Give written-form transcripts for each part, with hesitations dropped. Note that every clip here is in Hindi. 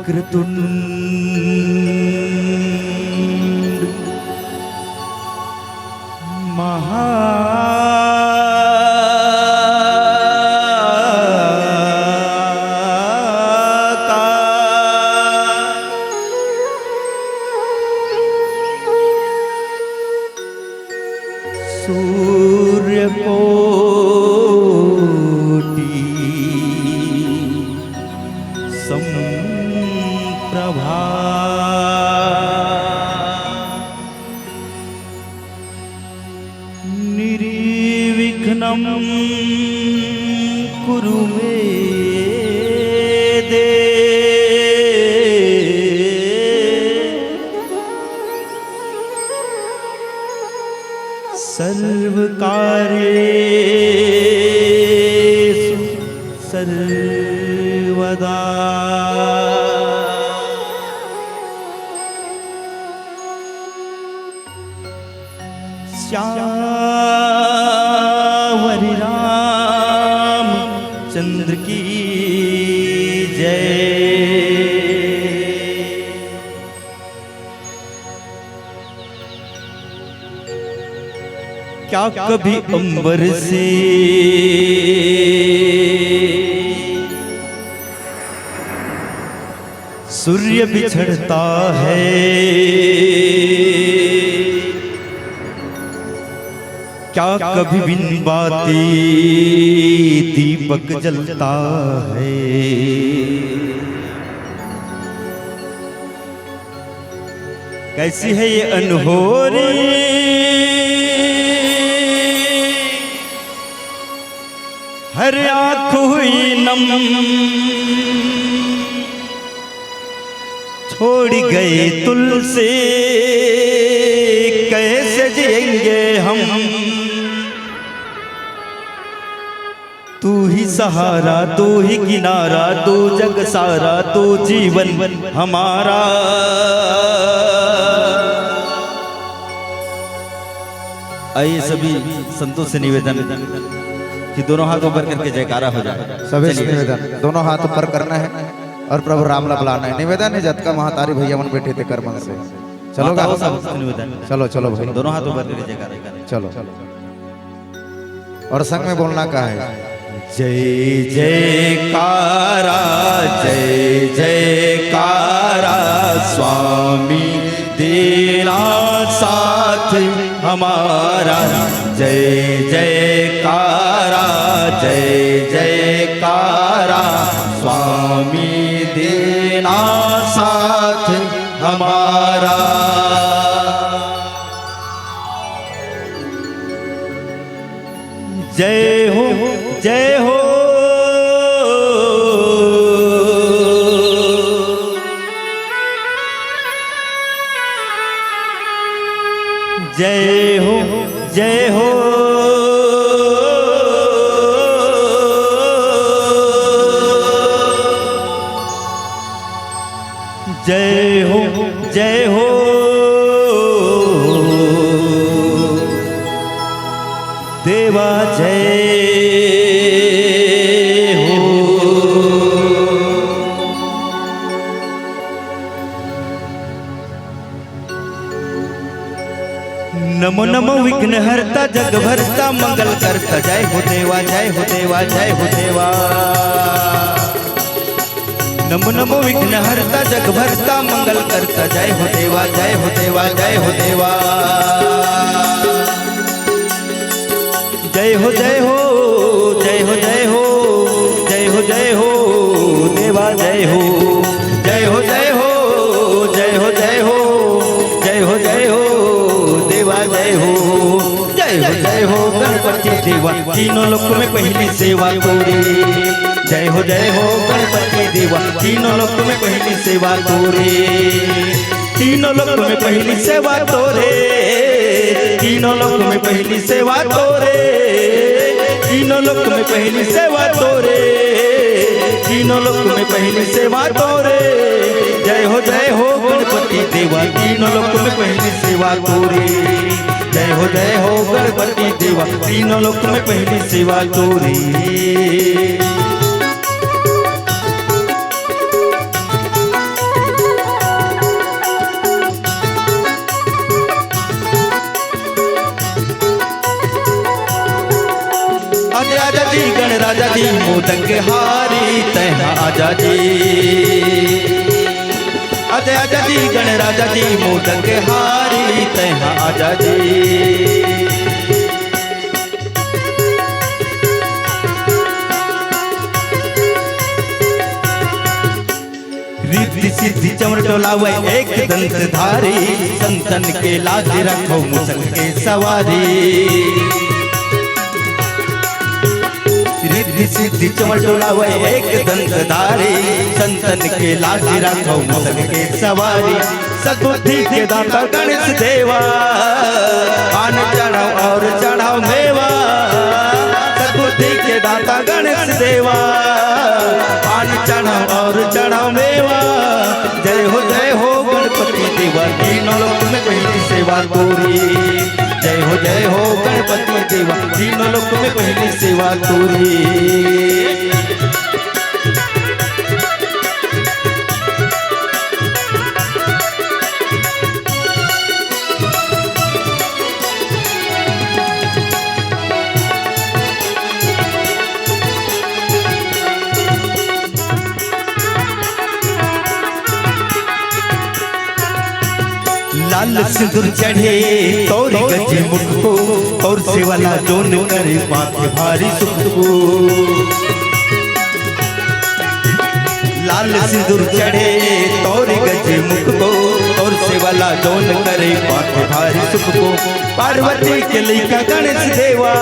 वक्रतुंड सूर्यकोटि समप्रभा निर्विघ्नं कुरु मे सर्वकार्येषु सर्वदा श्यामरि रामचंद्र की जय। क्या कभी अंबर से सूर्य बिछड़ता है, क्या कभी बिन बाती दीपक जलता है। कैसी है ये अनहोनी हर आँख हुई नम, छोड़ गए तुलसी कैसे जिएंगे हम। तू ही सहारा, तू ही किनारा, तू जग सारा, तू जीवन हमारा। आइए सभी संतों से निवेदन कि दोनों हाथ ऊपर करके जयकारा हो जाए। सभी से निवेदन दोनों हाथ ऊपर करना है और प्रभु राम ला बुलाना है। निवेदन है जत का महातारी भैया मन बैठे थे कर्मन से। चलो निवेदन, चलो चलो भाई दोनों हाथ ऊपर करके जयकारा। चलो और संग में बोलना का है जय जयकारा, जय जयकारा, स्वामी देना साथ हमारा। जय जयकारा, जय जयकारा, स्वामी देना साथ हमारा। जय हो, जय हो, जय हो, जय हो, जय हो, जय हो, देवा जय हो। नमो नमो विघ्न हरता जग भरता मंगल करता। जय हो देवा, जय हो देवा, जय हो देवा। नमो नमो विघ्न हरता जग भरता मंगल करता। जय हो देवा, जय हो देवा, जय हो देवा। जय हो, जय हो, जय हो, जय हो, जय हो, जय हो देवा, जय हो, जय हो, जय हो, जय हो, जय हो, जय हो, जय हो देवा, जय हो, जय हो, जय हो गणपति देवा, तीनों लोक में पहली सेवा तोरी। जय हो, जय हो गणपति देवा, तीनों लोक में पहली सेवा तोरे। तीनों लोक में पहली सेवा तोरे, तीनों लोक में पहली सेवा तोरे, तीनों लोक में पहली सेवा तोरे, तीनों लोक में पहली सेवा तोरे। जय हो गणपति देवा, तीनों लोक में पहली सेवा तोरे। जय हो गणपति देवा, तीनों लोक में पहली सेवा तोरे। राजा जी मोदक हारी तैहा आजा जी। अजय आजा जी गणराजा जी मोदक हारी तैहा आजा जी। रिद्धि सिद्धि चमर डोलावे एक दंत धारी, संतन के लाज रखो मुसल के सवारी। रिद्धि सिद्धि चमर डोलावे एक दंत धारी, संतन के लाज रखो मुसल के सवारी। सद्बुद्धि के दाता गणेश देवा, आन चढ़ाओ और चढ़ाओ मेवा। सद्बुद्धि के दाता गणेश देवा, आन चढ़ाओ और चढ़ाओ मेवा। जय हो गणपति देवा, तीनों लोक में पहली सेवा तोरी। जय हो गणपति देवा, तीनों लोक में पहली सेवा तोरी। लाल सिंदूर चढ़े तोरी गजे मुख को, और से वाला जोन करे माथे भारी सुख को। लाल सिंदूर चढ़े तोरी गजे मुख को, और से वाला जोन करे माथे भारी सुख को। पार्वती के लइका गणेश देवा,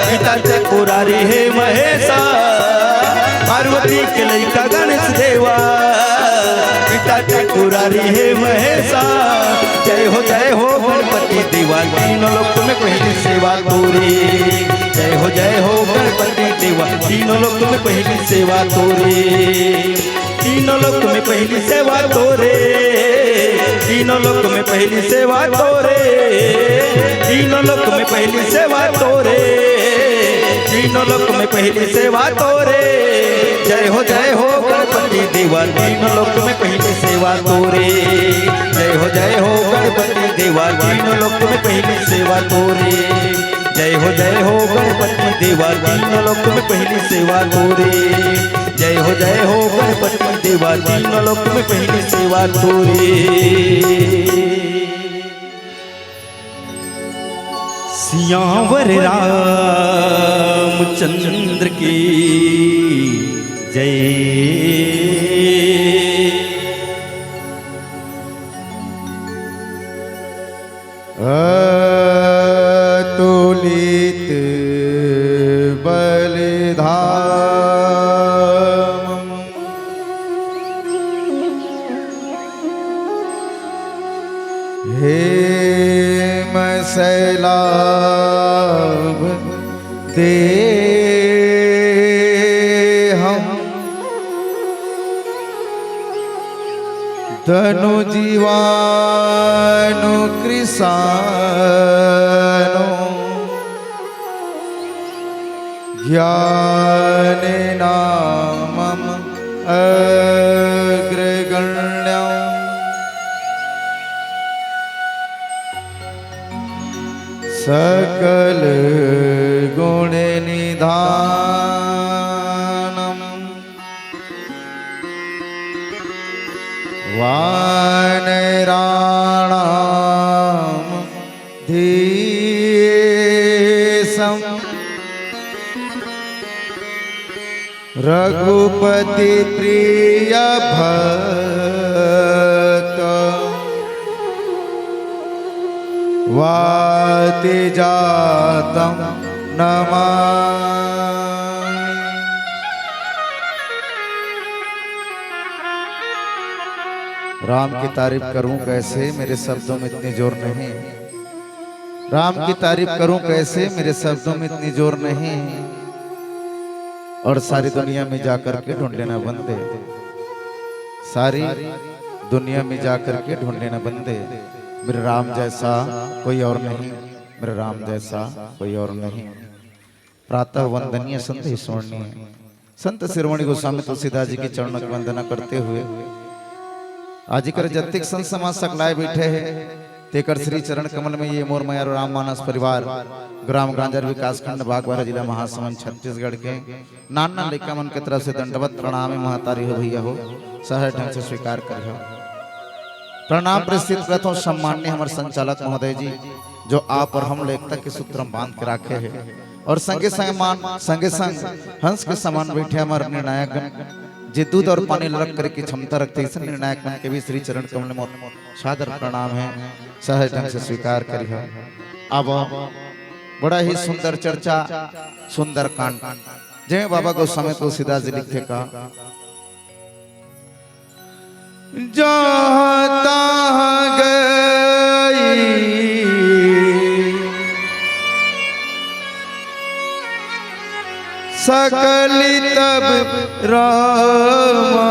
पिता त्रिपुरारी है महेशा। पार्वती के लइका गणेश देवा, पिता त्रिपुरारी है महेशा। जय हो गणपति देवा, तीनों लोक में पहली सेवा तोरी। जय हो गणपति देवा, तीनों लोक में पहली सेवा तोरी। तीनों लोक में पहली सेवा तोरे, तीनों लोक में पहली सेवा तोरे। तीनों लोक में पहली सेवा तोरे, तीनों लोक में पहली सेवा तोरे। जय हो गणपति देवा, तीनों लोक में पहली सेवा तोरे। जय हो गणपति देवा, तीनों लोक में पहली सेवा तोरे। जय हो गणपति देवा, तीनों लोक में पहली सेवा तोरे। जय हो गणपति देवा, तीनों लोक में पहली सेवा तोरे। सियावर रामचंद्र की जय। अतुलित बलिधाम, हेम शैलाभ देहं, धनु जीवानु कृशानु, ज्ञान नामम अग्रगण्यं, सकल गुण निधानम, वानराणाम धीशम, रघुपति प्रिय भक्त, वाति जातम नमामि। राम की तारीफ करूं कैसे, मेरे शब्दों में इतनी जोर नहीं। राम की तारीफ करूं कैसे, मेरे शब्दों में इतनी जोर नहीं। और सारी दुनिया में जाकर के ढूंढ लेना बंदे, सारी दुनिया में जाकर के ढूंढ लेना बंदे। मेरे राम जैसा कोई और नहीं, मेरे राम जैसा कोई और नहीं। प्रातः वंदनीय संत ही स्मरणीय संत शिरोमणि गोस्वामी तुलसीदास जी की चरणों की वंदना करते हुए आज कर जतिक संत समाज सकलाए बैठे हैं। तेकर श्री चरण कमल में ये मोर माया राम मानस परिवार ग्राम गांजर विकास खंड बागबारा जिला महासमुंद छत्तीसगढ़ के नाना लेका मन के तरफ से दंडवत प्रणाम है महतारी हो भैया हो सहज ढंग से स्वीकार कर हो। प्रणाम प्रस्तुत करता हूँ सम्मान्य हमारे संचालक महोदय जी जो आप और हम एकता के सूत्र में बांध के रखे हैं और संगे संग हंस के समान बैठे हमारे निर्णायक जे दूध और पानी लड़क करके क्षमता रखते इस निर्णायक मन के भी श्री चरण कमल में सादर प्रणाम है सहज ढंग से स्वीकार करिए। अब बड़ा ही सुंदर चर्चा सुंदर कांड जय बाबा गोस्वामी तुलसीदास जी लिखे का जहाँ तहाँ गई सकली तब रामा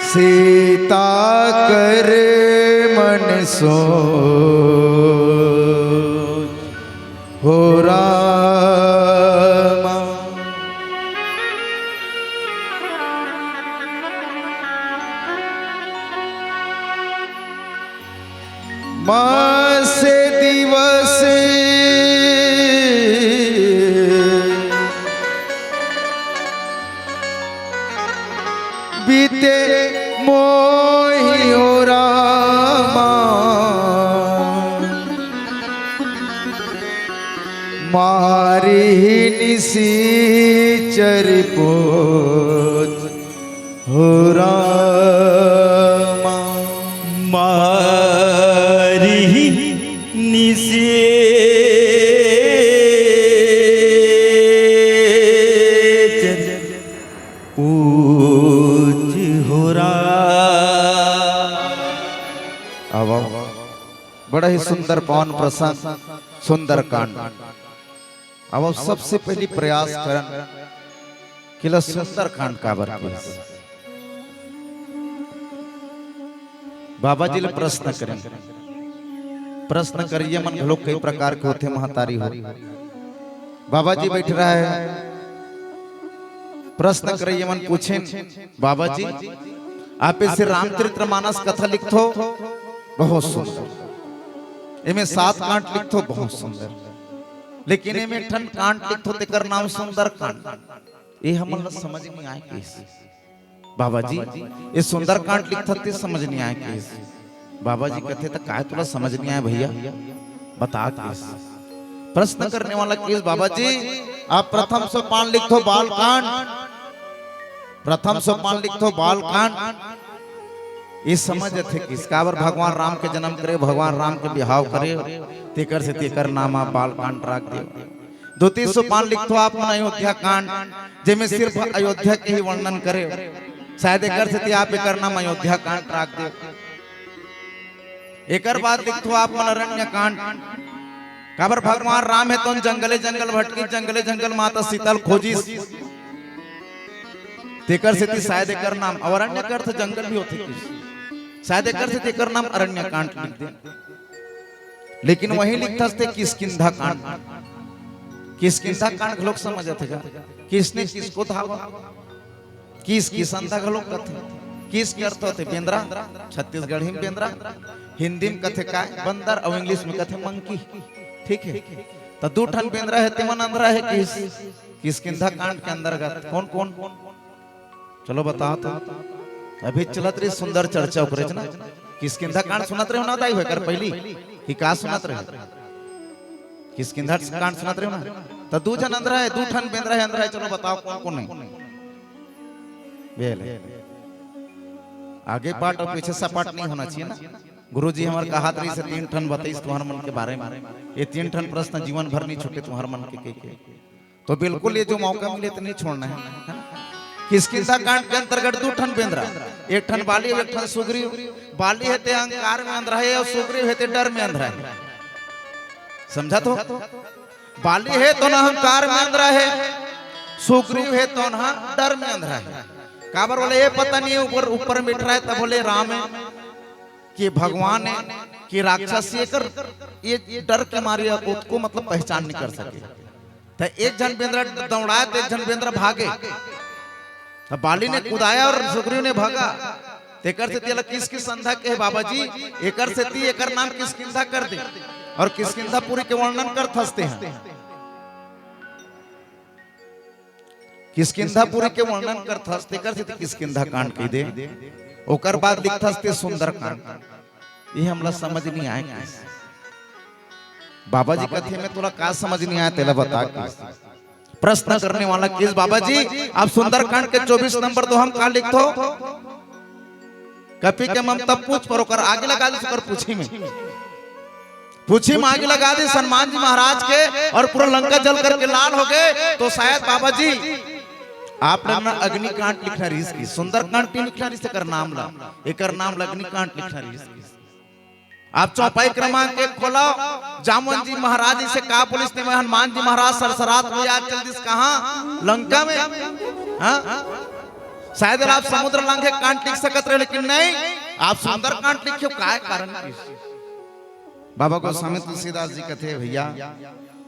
सीता कर मन सो हो रामा। माँ से दिवस बीते मोहि हो रामा मारी निसीचर पोत हो रामा मारी निसे पूज हो अब बड़ा ही सुंदर पवन प्रसंग सुंदर कांड। अब सबसे पहली प्रयास करन किला सुंदर कांड काबर बाबा जी ले प्रश्न करें प्रश्न करिए मन लोग कई प्रकार के होते महतारी हो बाबा जी बैठ रहा है प्रश्न करिए मन पूछें बाबा जी आप इसे रामचरितमानस कथा लिखो बहुत सुंदर इमे 7 कांड लिखो बहुत सुंदर लेकिन इमे ठन कांड लिखो तेकर नाम सुंदर कांड ये हमन समझ नहीं आए कैसे बाबा जी ये सुंदर कांड लिखते समझ नहीं आए कैसे बाबा जी कहते तो काय तुला समझ नहीं आया भैया बता कैसे प्रश्न करने वाला केस बाबा जी आप प्रथम सोपान लिखो बाल कांड प्रथम सोपान लिखो बाल कांड ये समझ थे किसका बर भगवान राम के जन्म करे भगवान राम के बिहाव करे तेकर से तेकर नाम आप बाल कांड रख दे। द्वितीय सोपान लिखो आप अयोध्या कांड जिसमें सिर्फ अयोध्या के ही वर्णन करे शायद एकर से आप एकर नाम अयोध्या कांड रख दे। एकर बाद लिखो आप अरण्य कांड काबर भगवान राम है तो जंगले जंगल भटकी जंगले जंगल माता सीतल खोजी तेकर से शायद एकर नाम अरण्य का अर्थ जंगल भी होते शायद एकर से तेकर नाम अरण्य कांड लिख दे। लेकिन वही लिखता थे किष्किंधा कांड किष्किंधा कांड लोग समझते थे किसने किसको धावा किस किसंधा लोग कथे किस के अर्थ होते बेंद्रा छत्तीसगढ़ी में बेंद्रा हिंदी में कथे काय बंदर और इंग्लिश में कथे मंकी ठीक है तो 2 ठन बेंद्रा है तेमन अंदरा है किष्किंधा कांड के अंतर्गत कौन कौन चलो बताओ तो अभी चलत रही सुंदर चर्चा करे ना किष्किंधा कांड सुनत रहे ना दाई होकर पहली ही का सुनत रहे किष्किंधा कांड सुनत रहे ना तो 2 जन अंदर है 2 ठन बेंद्रा है अंदर है चलो बताओ कौन कौन नहीं बेल आगे पार्ट और पीछे सा पार्ट नहीं होना चाहिए ना गुरुजी हमारे कहा रही से 3 ठन बताइस तुम्हारे मन के बारे में ये 3 ठन प्रश्न जीवन भर नहीं छूटे तुम्हारे मन के तो बिल्कुल ये जो मौका मिले तो नहीं छोड़ना है। किष्किंधा कांड के अंतर्गत 2 ठन बेंद्रा एक ठन बाली एक ठन सुग्रीव बाली है ते अहंकार में अंधरा है और सुग्रीव है ते डर में अंधरा है समझा तो बाली है तो ना अहंकार में अंधरा है सुग्रीव है तो ना डर में अंधरा है काबर बोले ये पता नहीं ऊपर ऊपर बैठ रहा है तब बोले राम है कि भगवान है कि राक्षस ये डर के मारे उसको मतलब पहचान नहीं कर सके तो एक जन बेंद्रा दौड़ाए तो एक जन बेंद्रा भागे अब बाली ने कुदाया और सुग्रीव ने भागा। तेकर से तेला किस संधा के है बाबा जी, एकर से ती एकर नाम किसकिंधा कर दे और किसकिंधा पूरी के वर्णन कर थसते हैं। किसकिंधा पूरी के वर्णन कर थसते कर से किसकिंधा कांड कह दे, ओकर बाद लिखथसते सुंदर कांड। ये हमला समझ नहीं आए। बाबा जी कथे में तोला का समझ नहीं आया तेला बता। प्रश्न करने वाला किस बाबा जी, आप सुंदरकांड के 24 नंबर तो हम का लिखतो कपी के ममता पूछ पर ओकर आगे लगा दे, कर पूछी में आगे लगा दे हनुमान जी महाराज के और पूरा लंका जल करके लाल हो गए। तो शायद बाबा जी आपने ना अग्निकांड लिखना रीस की, सुंदरकांड टी लिखना रीस कर नाम ला, एकर नाम अग्निकांड लिखना रीस की। आप चौपाई क्रमांक 1 खोलो, जामुन जी महाराज जी से कहा पुलिस ने, हनुमान जी महाराज सरसरात में आज चल दिस कहां लंका में। हाँ शायद आप समुद्र लंघे कांड लिख सकते रहे, लेकिन नहीं आप सुंदर कांड लिखियो। काय कारण बाबा गोस्वामी तुलसीदास जी कहते भैया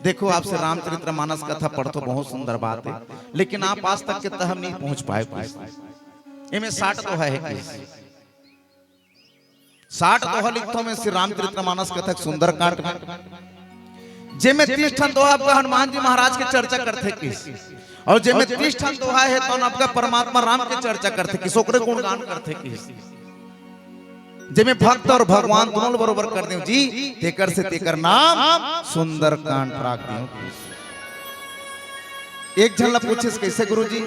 देखो आपसे रामचरितमानस कथा पढ़तो बहुत सुंदर बात है, लेकिन आप आज तक के तह नहीं पहुंच पाए। इनमें 60 तो है 60 दोहा लिखतो में श्री रामचरितमानस कथा सुंदर कांड जे में 30 ठन दोहा हनुमान जी महाराज के चर्चा करते किस, और जे में 30 ठन दोहा है तो आपका परमात्मा राम के चर्चा करते किस, ओकरे गुणगान करते किस, जे में भक्त और भगवान दोनों बरोबर कर दे जी, तेकर से तेकर नाम सुंदर कांड राख दियो। एक जन ला पूछे कैसे गुरुजी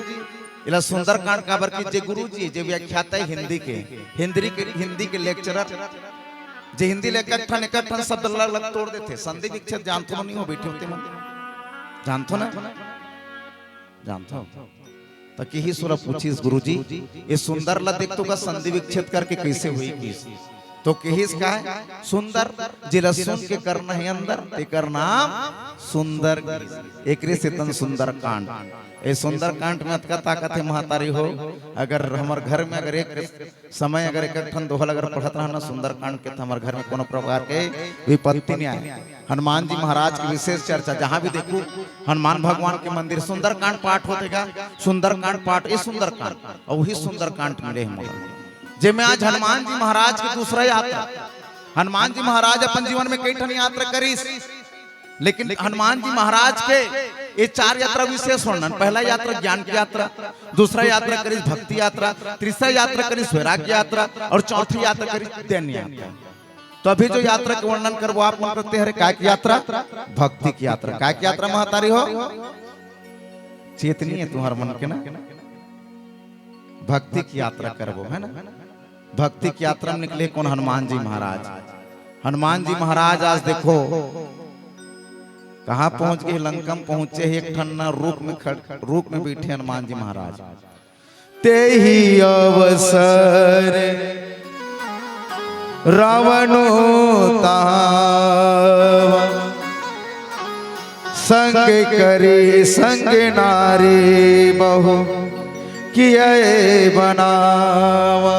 इला सुंदर कांड काबर की, जे गुरुजी जे व्याख्याता है हिंदी के लेक्चरर जे हिंदी लेकर ठन शब्द लग तोड़ देते। संधि विच्छेद जानतो नहीं हो, बैठे होते मन जानतो ना, जानतो तो कि ही सुरा पूछिस गुरुजी ये सुंदर ला देख तो का संधि विच्छेद करके कैसे हुई की, तो कहिस का है सुंदर जिला सुन के करना है अंदर, तेकर नाम सुंदर, एकरे से तन सुंदर कांड। ए सुंदर कांड में अतका ताकत है महतारी हो, अगर हमार घर में अगर एक समय अगर एक ठन दोहल अगर पढ़त रहना सुंदर कांड के तो हमारे घर में कोनो प्रकार के विपत्ति नहीं आए। हनुमान जी महाराज की विशेष चर्चा जहां भी देखो हनुमान भगवान के मंदिर सुंदर कांड पाठ होतेगा, सुंदर कांड पाठ ये सुंदर कांड और वही सुंदर कांड मिले हमारे जे में आज हनुमान जी महाराज की दूसरा यात्रा। हनुमान जी महाराज अपन जीवन में कई ठन यात्रा करीस, लेकिन हनुमान जी महाराज के ये 4 यात्रा विशेष वर्णन। पहला यात्रा ज्ञान की यात्रा, दूसरा यात्रा करीस भक्ति यात्रा, तीसरा यात्रा करीस वैराग्य यात्रा और चौथी यात्रा करीस दैन्य यात्रा। तो अभी जो यात्रा के वर्णन कर वो आप मन करते हैं काय की यात्रा, भक्ति की यात्रा। काय की यात्रा महतारी हो, चेतनी है तुम्हारे मन के ना, भक्ति की यात्रा करबो है ना। भक्ति की यात्रा में निकले कौन, हनुमान जी महाराज। हनुमान जी महाराज आज देखो कहाँ पहुंच गए, लंका में पहुंचे, एक ठन्ना रूप में बैठे हनुमान जी महाराज। ते ही अवसर रावणो तावा, संग करे संग नारी बहु किए बनावा।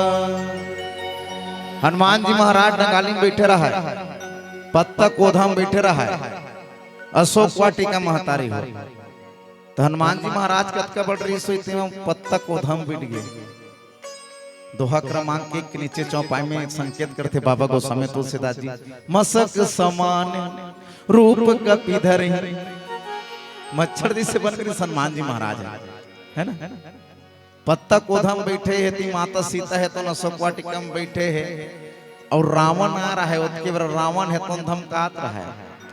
हनुमान जी महाराज नगाली में बैठे रहा है, पत्ता कोधा में बैठे रहा है, अशोक वाटिका महतारी हो। तो हनुमान जी महाराज कतका बढ़ रही सोचते हैं पत्ता कोधा में बैठ गए। दोहा क्रमांक 1 के नीचे चौपाई में संकेत करते बाबा गोस्वामी तुलसीदास जी, मसक समान रूप कपिधर मच्छर जी से बनकर हनुमान जी महाराज है ना। पत्ता कोधा में बैठे है, ती माता सीता है तो अशोक वाटिका में बैठे है, और रावण आ रहा है, उसके बाद रावण है तो धमकात रहा है,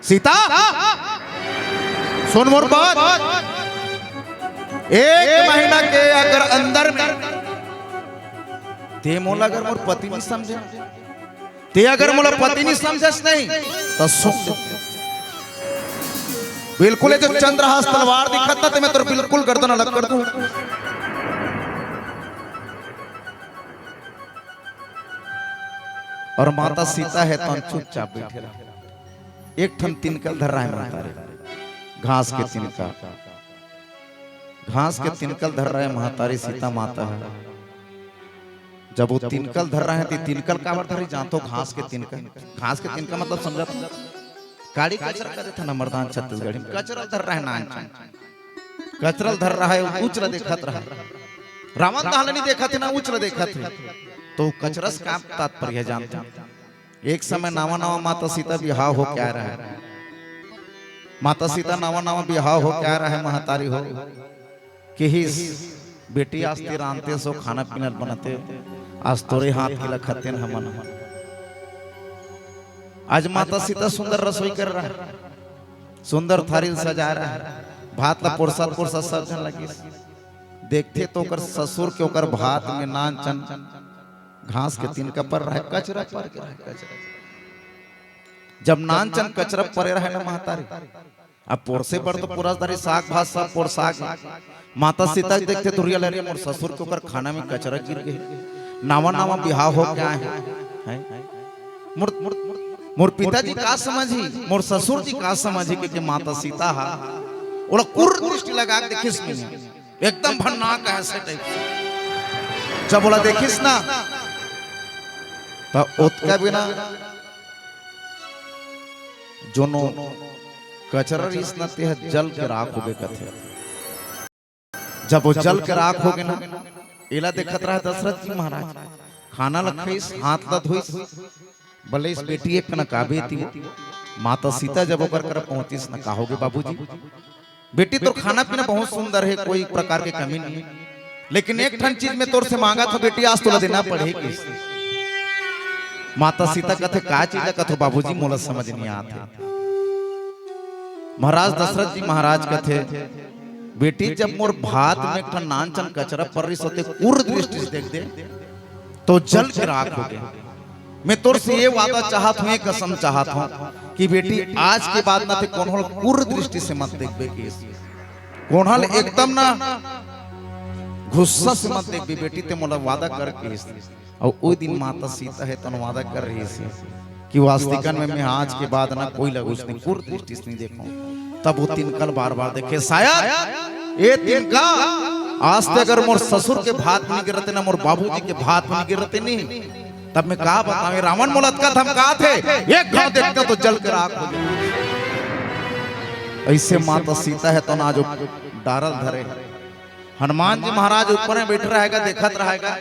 सीता सुन मोर बात, 1 महीना के अगर अंदर में ते मोला अगर मोर पति नहीं समझे, ते अगर मोला पति नहीं समझस नहीं तो सुन बिल्कुल जो चंद्रहास तलवार दिखता तो मैं तो बिल्कुल गर्दन अलग कर दूं। और माता सीता है तो चुपचाप बैठे रहा। एक ठन तिनकल धर रहा है महतारी, घास के तिनका, घास के तिनकल धर रहा है महतारी सीता माता है। जब वो तिनकल धर रहा है तो तिनकल का धरी जानतो, घास के तिनका, घास के तिनका मतलब समझा काड़ी कचरा कर देता ना मर्दान छत्तीसगढ़ी में, कचरा धर रहा है ना, कचरल धर रहा है, उचरा देखत रहा है। रावण दहल नहीं देखा थे ना उछल देखा थे। तो कचरस का तात्पर्य जानते हैं। एक समय नावा नावा माता सीता बिहार हो क्या रहा है, माता सीता नावा नावा बिहार हो क्या रहा है, महतारी हो कि ही बेटी आज तेरा आनते सो खाना पीना बनाते, आज तोरे हाथ के लखते हमन। आज माता सीता सुंदर रसोई कर रहा है, सुंदर थाली सजा रहा है, भात ला पोरसा पोरसा सब जन लगी। देखते तो कर ससुर के ओकर भात में नान चन घास के तीन कपर रहे, कचरा पर के रहे कचरा। जब नान चन कचरा परे रहे ना महतारी, अब पोरसे पर तो पूरा दारी साग भात सब पोर साग। माता सीता देखते तो रियल मोर ससुर के ऊपर खाना में कचरा गिर गए, नावा नावा बिहाव हो क्या है। मोर पिताजी का समझी, मोर ससुर जी का समझी कि माता सीता हा ओला कुर दृष्टि लगा के देखिस नहीं, एकदम भन्ना का ऐसे टाइप। जब बोला देखिस ना तो ओतका बिना जोनो कचरा रिस न ते जल के राख हो गए कथे। जब वो जल के राख हो गए ना, एला देखत रहा दशरथ जी महाराज खाना लखइस हाथ ला धोइस, भले इस बेटी एक न काबे थी। माता सीता जब ओकर कर पहुंचिस न कहोगे बाबूजी बेटी तो खाना पीना बहुत सुंदर है, कोई प्रकार की कमी नहीं, लेकिन एक ठन चीज में तोर से मांगा था बेटी आज तोला देना पड़ेगी। माता सीता कथे का चीज कथो बाबूजी मोला समझ नहीं आते। महाराज दशरथ जी महाराज कथे बेटी जब मोर भात में एक नान चन कचरा पर रही सोते कुर दृष्टि से देख दे तो जल के राख हो गया। मैं तोर से ये वादा चाहत हूँ, कसम चाहत हूँ कि बेटी आज के बाद ना थे कोनहल कुर दृष्टि से मत देखबे, कि कोनहल एकदम ना गुस्सा से मत देखबे बेटी, ते मोला वादा कर के। और वो दिन माता सीता है तन वादा कर रही है कि वास्तविकन में मैं आज के बाद ना कोई लगुस नहीं कुर दृष्टि से नहीं देखूं। तब वो तिनकल बार बार देखे, शायद ये तिनका आज तक अगर मोर ससुर के भात में गिरते ना मोर बाबूजी के भात में गिरते नहीं, तब मैं कहा बताऊं रावण मोलत का धमका थे एक घाव देखते तो जल कर आग हो जाए। ऐसे माता सीता है तो ना जो डारल धरे, हनुमान जी महाराज ऊपर में बैठ रहेगा देखत रहेगा।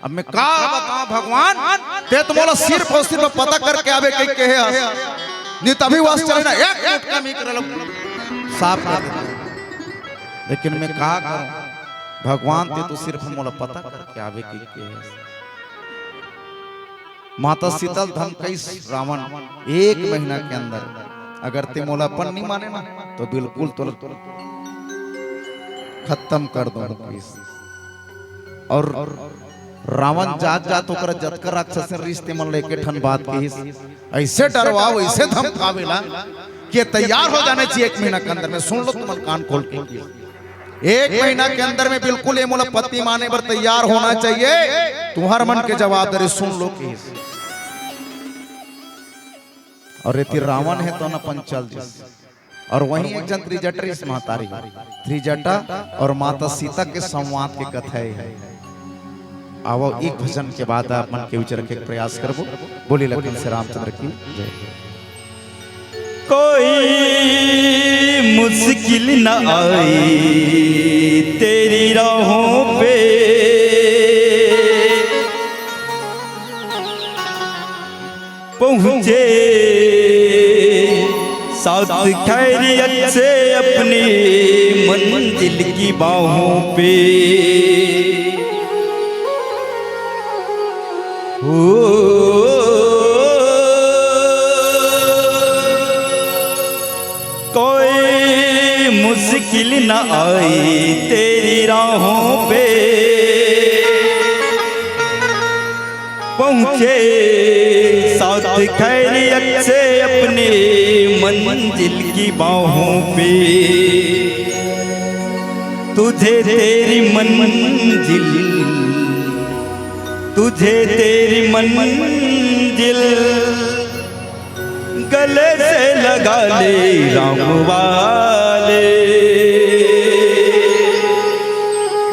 अब मैं कहा बताऊं भगवान ते तो मोला सिर पर सिर पर पता करके आवे कहीं के है नहीं, तभी वास चले ना एक मिनट का मी कर साफ कर दे। लेकिन मैं कहा करूं भगवान ते तो सिर्फ मोला पता करके आवे कहीं के है। माता सीता धमकाई रावण एक महीना के अंदर अगर ते मोलापन नहीं माने ना तो बिल्कुल तो खत्म कर दो। और रावण जात जात होकर जतकर राक्षस रिश्ते मन लेके ठन बात की ऐसे डरवाओ ऐसे धमकावेला कि तैयार हो जाने चाहिए एक महीना के अंदर में। सुन लो तुम कान खोल के, एक महीना के अंदर में बिल्कुल ये मोला पति माने पर तैयार होना चाहिए। तुम्हार मन के जवाबदारी सुन लो कि और ये रावण है तो न पंचल जिस और वहीं एक जन त्रिजटा इस महतारी त्रिजटा और माता सीता के संवाद की कथा है। आओ एक भजन के बाद आप मन के विचार के प्रयास करबो। बोली लखन से रामचंद्र की जय। कोई मुश्किल न आई तेरी राहों पे, पहुँचे साथ खैरियत से अपनी मंजिल की बाहों पे। कोई मुश्किल न आई तेरी राहों पे, पहुँचे साथ खैरियत से अपनी मंजिल की बाहों पे। तुझे तेरी मंजिल, तुझे तेरी मंजिल गले से लगा ले राम वाले,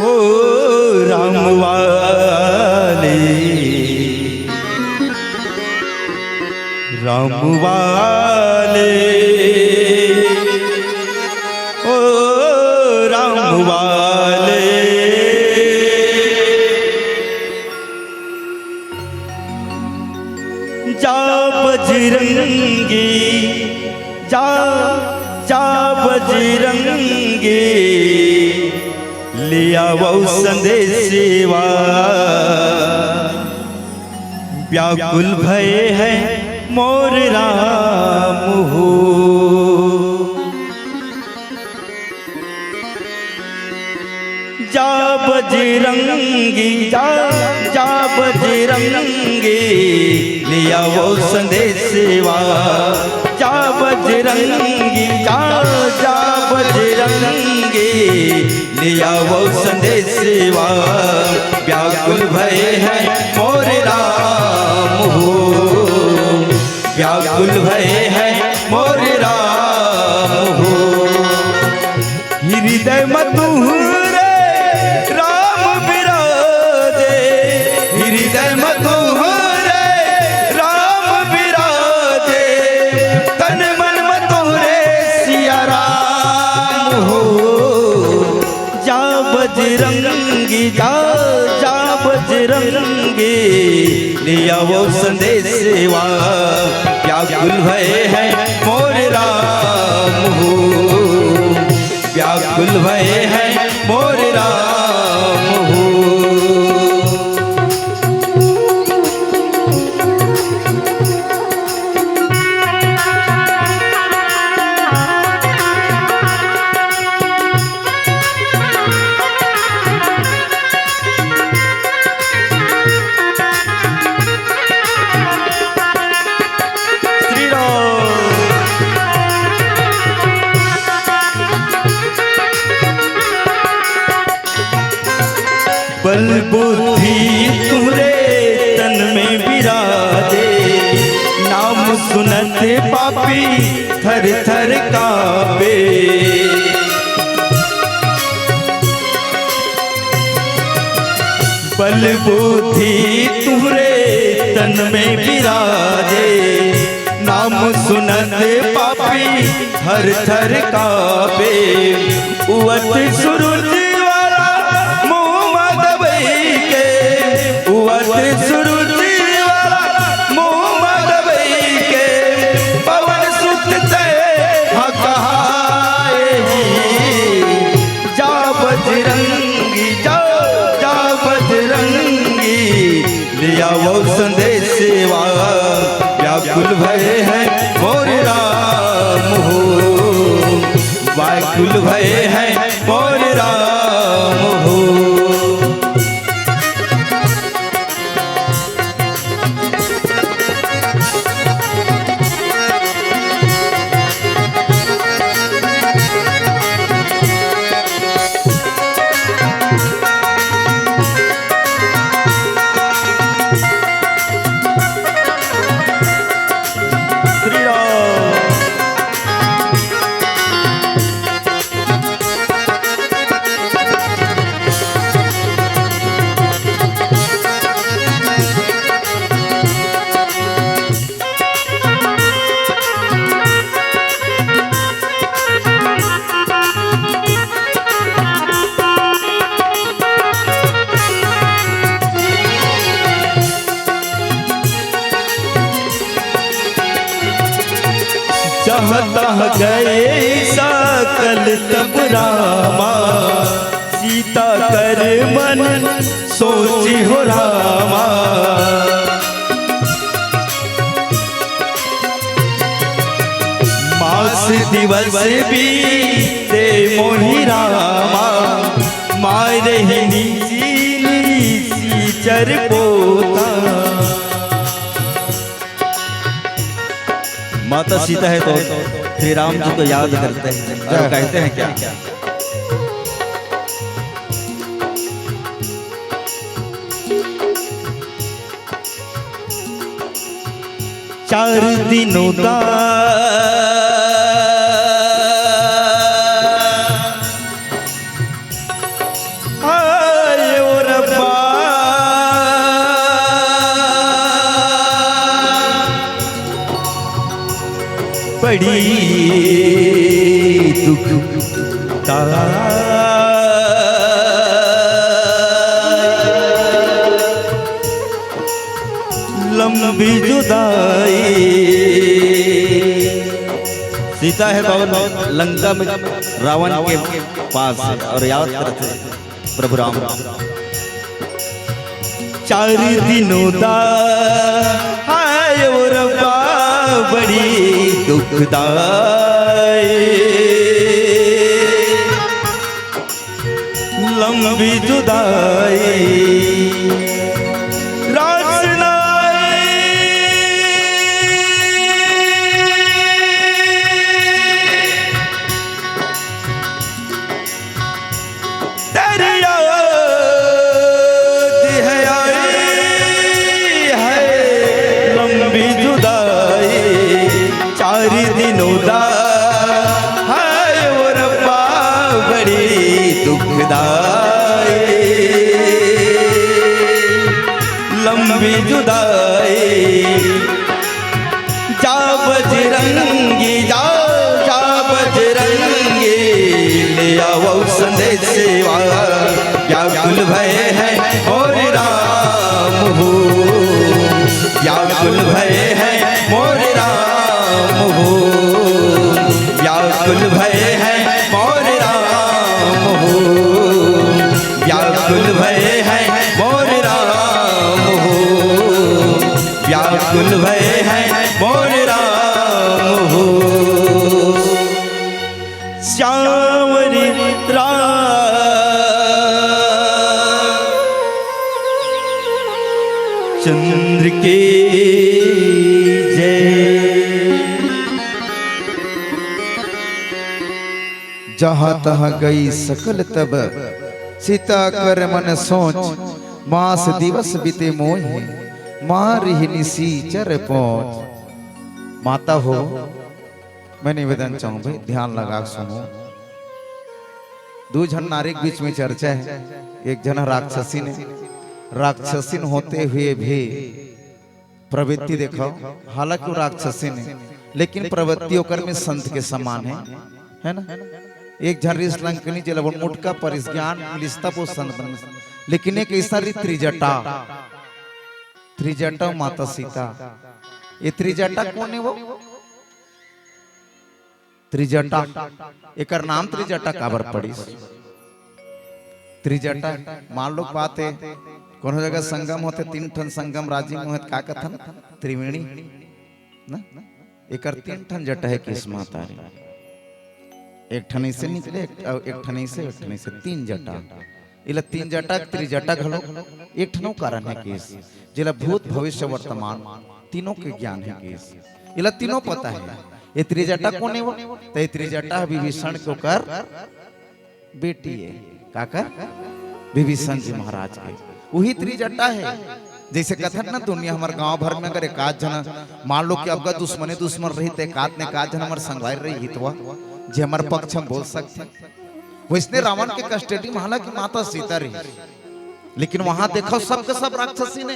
ओ राम वाले, राम वाले, ओ राम वाले। जा बजरंगी जा जा बजरंगी लिया वो संदेशवा व्याकुल भय है मोर राम हो। जा बजरंगी जा जा बजरंगी लिया वो संदेशवा जा बजरंगी जा जा बजरंगी लिया वो संदेशवा व्याकुल भय है मोर राम हो व्याकुल भय है मोर राम हो। हृदय मधुरे राम विराजे हृदय मधुरे राम विराजे तन मन मधुरे सिया राम हो। जा बजरंगी जा जा बजरंगी लिया वो संदेशवा व्याकुल भय है मोर राम हो व्याकुल भय है मोर राम हो। बल बुद्धि तुमरे तन में विराजे नाम सुनते पापी थर थर कांपे। बल बुद्धि तुमरे तन में विराजे नाम सुनते पापी थर थर कांपे। उवत सूरज सूरज वाला मुँह दबई के पवन सुतते हकाए जा बजरंगी जा जा बजरंगी लिया वो संदेशवा व्याकुल भय है मोर राम हो व्याकुल भय है मोर राम हो। जहाँ तहाँ गए सकल तब रामा सीता कर मन सोची हो रामा। मास दिवस बीते मोहि रामा मारे ही नीची चर पोता। माता सीता है तो श्री राम जी को याद करते हैं और कहते हैं क्या चार दिनों का बड़ी दुख लंबी जुदाई। सीता है पवन लंका में रावण के पास और याद करते प्रभु राम। चार दिनों दा हाय वो रब्बा बड़ी दुखदाई। लंबी जुदाई लंबी जुदाई। जा बजरंगी जा जा बजरंगी ले आओ संदेश सेवा। व्याकुल भय है और राम हो। व्याकुल भय है मोर राम हो। व्याकुल भय है मोर राम हो। व्याकुल भय है मोर राम हो। व्याकुल भय है मोर राम हो। श्यामरी चंद्र के जय। जहाँ तहाँ गई सकल तब सीता कर मन सोच। मास दिवस बीते मोहि मारी निसी चर पहुंच। माता हो मैं निवेदन चाहूं भाई ध्यान लगा सुनो। दो जन नारी के बीच में चर्चा है। एक जना राक्षसीन होते हुए भी प्रवृत्ति देखो। हालांकि वो राक्षसी ने लेकिन प्रवृत्ति होकर में संत के समान है ना। एक जन लंकनी जल मुटका पर इस ज्ञान लिस्ता वो संत बन। लेकिन एक ऐसा त्रिजटा माता सीता। ये त्रिजटा कौन है? वो त्रिजटा एक नाम त्रिजटा काबर पड़ी। त्रिजटा मान लो बात है कोनो जगह संगम होते तीन ठन संगम राजी में होते का कथन त्रिवेणी ना। एक तीन ठन जटा है किस माता रे। एक ठनी से निकले एक ठनी से तीन जटा। इला तीन जटा त्रिजटा घलो एक ठनो कारण है केस। जिला भूत भविष्य वर्तमान तीनों के ज्ञान है केस। इला तीनों पता है। ये त्रिजटा कौन है? वो तो ये त्रिजटा विभीषण को कर बेटी है काकर विभीषण जी महाराज के। वही त्रिजटा है। जैसे कथन ना दुनिया हमारे गांव भर में अगर एक आध जना मान लो कि अब दुश्मन रही तो एक आध जन हमारे संगवार रही हितवा जे हमारे पक्ष हम बोल सकते। वैसने रावण के कस्टडी में हालांकि माता सीता रही लेकिन वहां देखो सबके सब राक्षसी ने।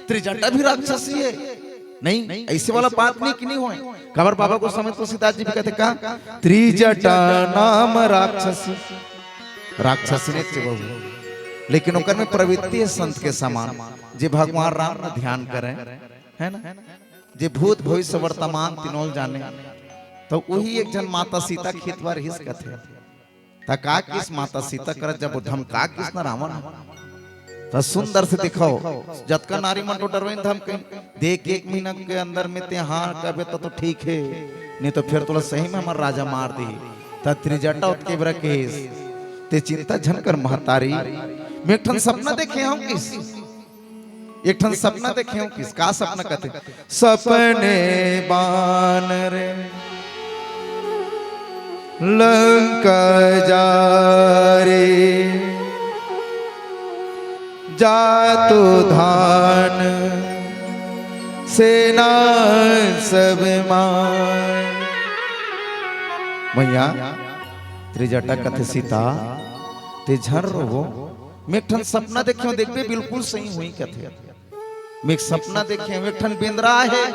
त्रिजटा भी राक्षसी है नहीं ऐसे वाला बात नहीं कि नहीं हो। कबर बाबा को समझ तो सीता जी भी कहते का त्रिजटा नाम राक्षसी ने लेकिन ओकर में प्रवृत्ति है संत के समान। जे भगवान राम ना ध्यान करें है ना। जे भूत भविष्य वर्तमान तीनों जाने तो वही एक जन माता सीता खेतवार हिस कथे। का किस माता सीता कर जब धमका किस ना रावण तो सुंदर से दिखाओ। जतका नारी मन तो डरवेन धमके देख एक महीना के अंदर में ते हाँ कबे तो ठीक है नहीं तो फिर तोला सही में हमार राजा मार दी। त त्रिजटा उत्के बरा केस ते चिंता झनकर महतारी। मैं एक ठन सपना देखे हूं किस। एक ठन सपना देखे हूं किस। का सपना कहते सपने बान रे लंका जा रे जा तो धान सेना सब मान। भैया त्रिजटा कथे सीता ते झर रो। मैं एक ठन सपना देखे देखते बिल्कुल सही हुई कथे। मैं एक सपना देखे एक ठन बेंद्रा है।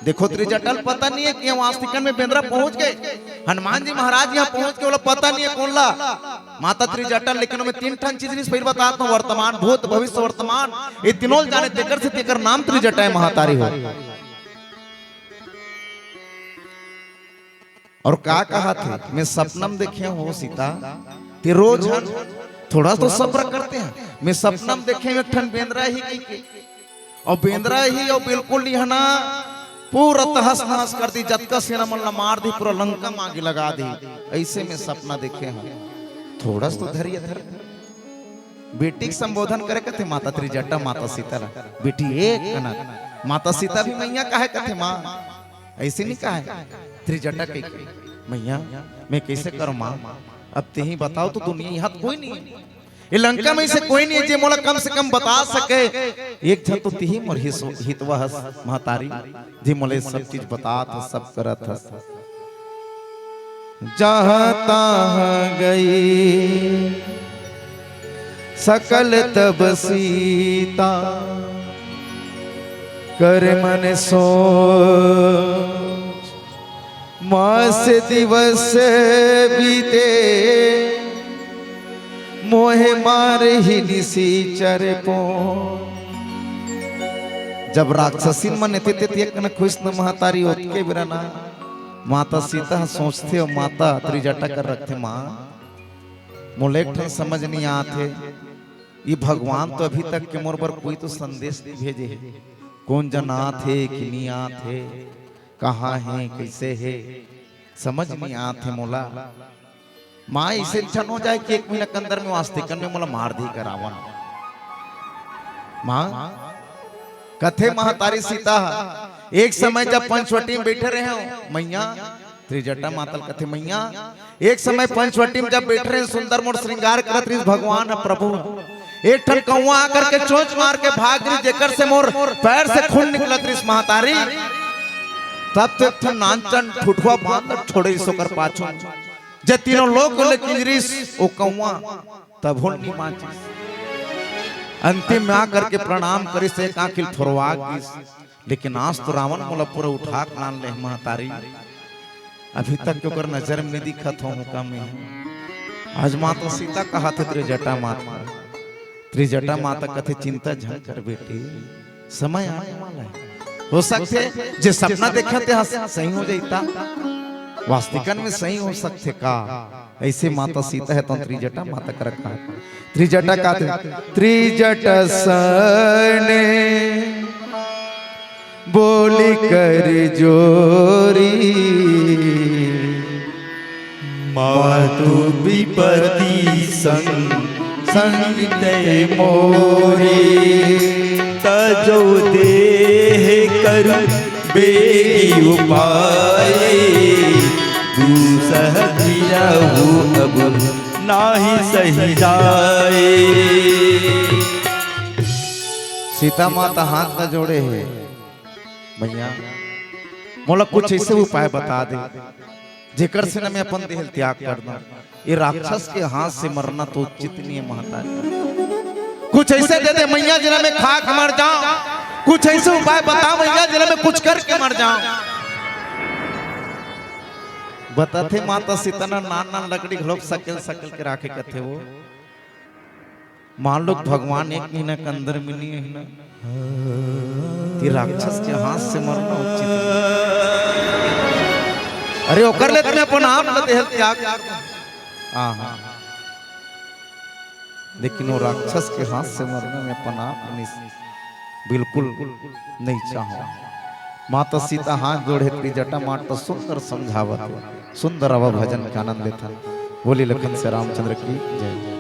देखो त्रिजटल पता नहीं है कि हम आस्तिकन में बेंद्रा पहुंच गए। हनुमान जी महाराज यहाँ पहुंच के बोला पता नहीं है कौन ला माता त्रिजटा लेकिन में तीन ठन चीज फिर बताता हूँ, वर्तमान भूत भविष्य वर्तमान ये तीनों जाने तेकर से तेकर नाम त्रिजटा है महातारी हो। और क्या कहा थे, मैं सपनम देखे हो सीता ते रोज थोड़ा तो सब्र करते हैं। मैं सपनम देखे एक ठन बेंद्रा ही की और बेंद्रा ही और बिल्कुल ही ना पूरा तहस नहस कर दी, जतका सेना मल्ला मार दी, पूरा लंका में आग लगा दी। ऐसे में सपना देखे हैं। थोड़ा तो धैर्य धर। बेटी के संबोधन करे कथे माता त्रिजटा माता सीता, बेटी एक कनक माता सीता भी मैया कहे कथे माँ, ऐसे नहीं कहे त्रिजटा के मैया मैं कैसे करूं माँ, अब ते ही बताओ तो दुनिया यहाँ कोई नहीं है, ये लंका में से कोई नहीं है जो मोला कम से कम बता सके। एक जन तो तिही मोर हितवा हस महतारी जी मोले सब चीज बतात हस, सब करत हस। जहाँ तहाँ गई सकल तब सीता कर मन सोच, मास दिवस बीते मोहे मार ही निसीचर पो। जब राक्षसीन मन ते खुश न महतारी होत के बिरना माता सीता सोचते और माता त्रिजटा कर रखते माँ मोले एक समझ नहीं आते, ये भगवान तो अभी तक के मोर पर कोई तो संदेश नहीं भेजे है, कौन जना थे कि नहीं आते, कहाँ है कैसे है समझ नहीं आते मोला। माँ इसे छन हो जाए कि एक महीना के अंदर में वास्तिकन में मोला मार दी का रावण। माँ कथे महतारी सीता एक समय जब पंचवटी में बैठे रहे हो मैया त्रिजटा मातल कथे मैया, एक समय पंचवटी में जब बैठे रहे सुंदर मोर श्रृंगार करत रही भगवान प्रभु, एक ठन कौवा आकर के चोंच मार के भाग रही, जेकर से मोर पैर से खून निकलत रही महतारी। तब तक नानचन ठुठुआ बांध छोड़े सोकर पाछो, जे तीनों लोग ले किंजरीस ओ कौवा तब हुन नहीं माचिस। अंतिम में आकर के प्रणाम करी से काकिल फुरवा गिस, लेकिन आज तो रावण मोला पूरा उठा कान ले महतारी, अभी तक क्यों कर नजर में दिखत हो का में। आज माता सीता कहा थे त्रिजटा माता, त्रिजटा माता कथे चिंता झन कर बेटी समय आने वाला है, हो सकते जे सपना देखा थे सही हो जाता, वास्तविकन में सही हो सकते का। ऐसे माता सीता है तो त्रिजटा माता कर रखा है। त्रिजटा का त्रिजटा सने बोली कर जोरी, मातु विपति संग संग मोरी, तजो देह कर बेगी उपाय, दूसह गिरहु अब नाही सही जाए। सीता माता हाथ न जोड़े है भैया, मोला कुछ ऐसे उपाय बता दे जेकर से न मैं अपन देह त्याग कर दूं। ये राक्षस के हाथ से मरना तो उचित नहीं है महतारी, कुछ ऐसे दे दे मैया जिला में खाक मर जाऊं, कुछ ऐसे उपाय बता मैया जिला में कुछ करके मर जाऊं। बताते माता सीता ना नान नान लकड़ी घलोक सकल सकल के राखे कथे वो, मान लो भगवान एक महीना के अंदर में नहीं है ना, ये राक्षस के हाथ से मरना उचित नहीं। अरे ओकर ले तुम्हें अपन आप न देह त्याग, हाँ लेकिन वो राक्षस के हाथ से मरने में अपन आप बिल्कुल नहीं चाहो। माता सीता हाथ जोड़े त्रिजटा माता सुंदर समझावत, सुंदर अव भजन के आनंद लेता। बोली लखन से रामचंद्र की जय।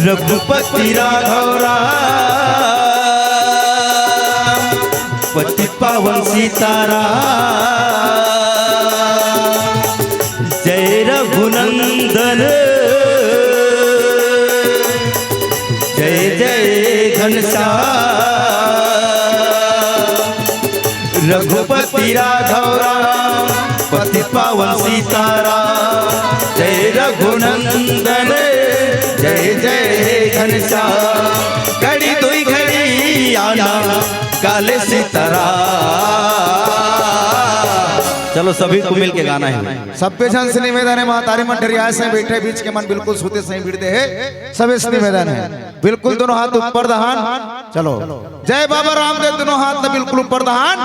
रघुपति राघव राम पतित पावन सीताराम जय रघुनंदन जय जय घनश्याम रघुपति राघव राम पतित पावन सीताराम जय रघुनंदन जय जय घनश्याम घड़ी दुई घड़ी आना काले सीताराम। चलो सभी को मिल के गाना है। सब पेशन से निवेदन है महतारी मंडरिया से बैठे बीच के मन बिल्कुल सूते सही बिरदे है सब इस निवेदन है बिल्कुल दोनों हाथ ऊपर दहान चलो जय बाबा रामदेव दोनों हाथ तो बिल्कुल ऊपर दहान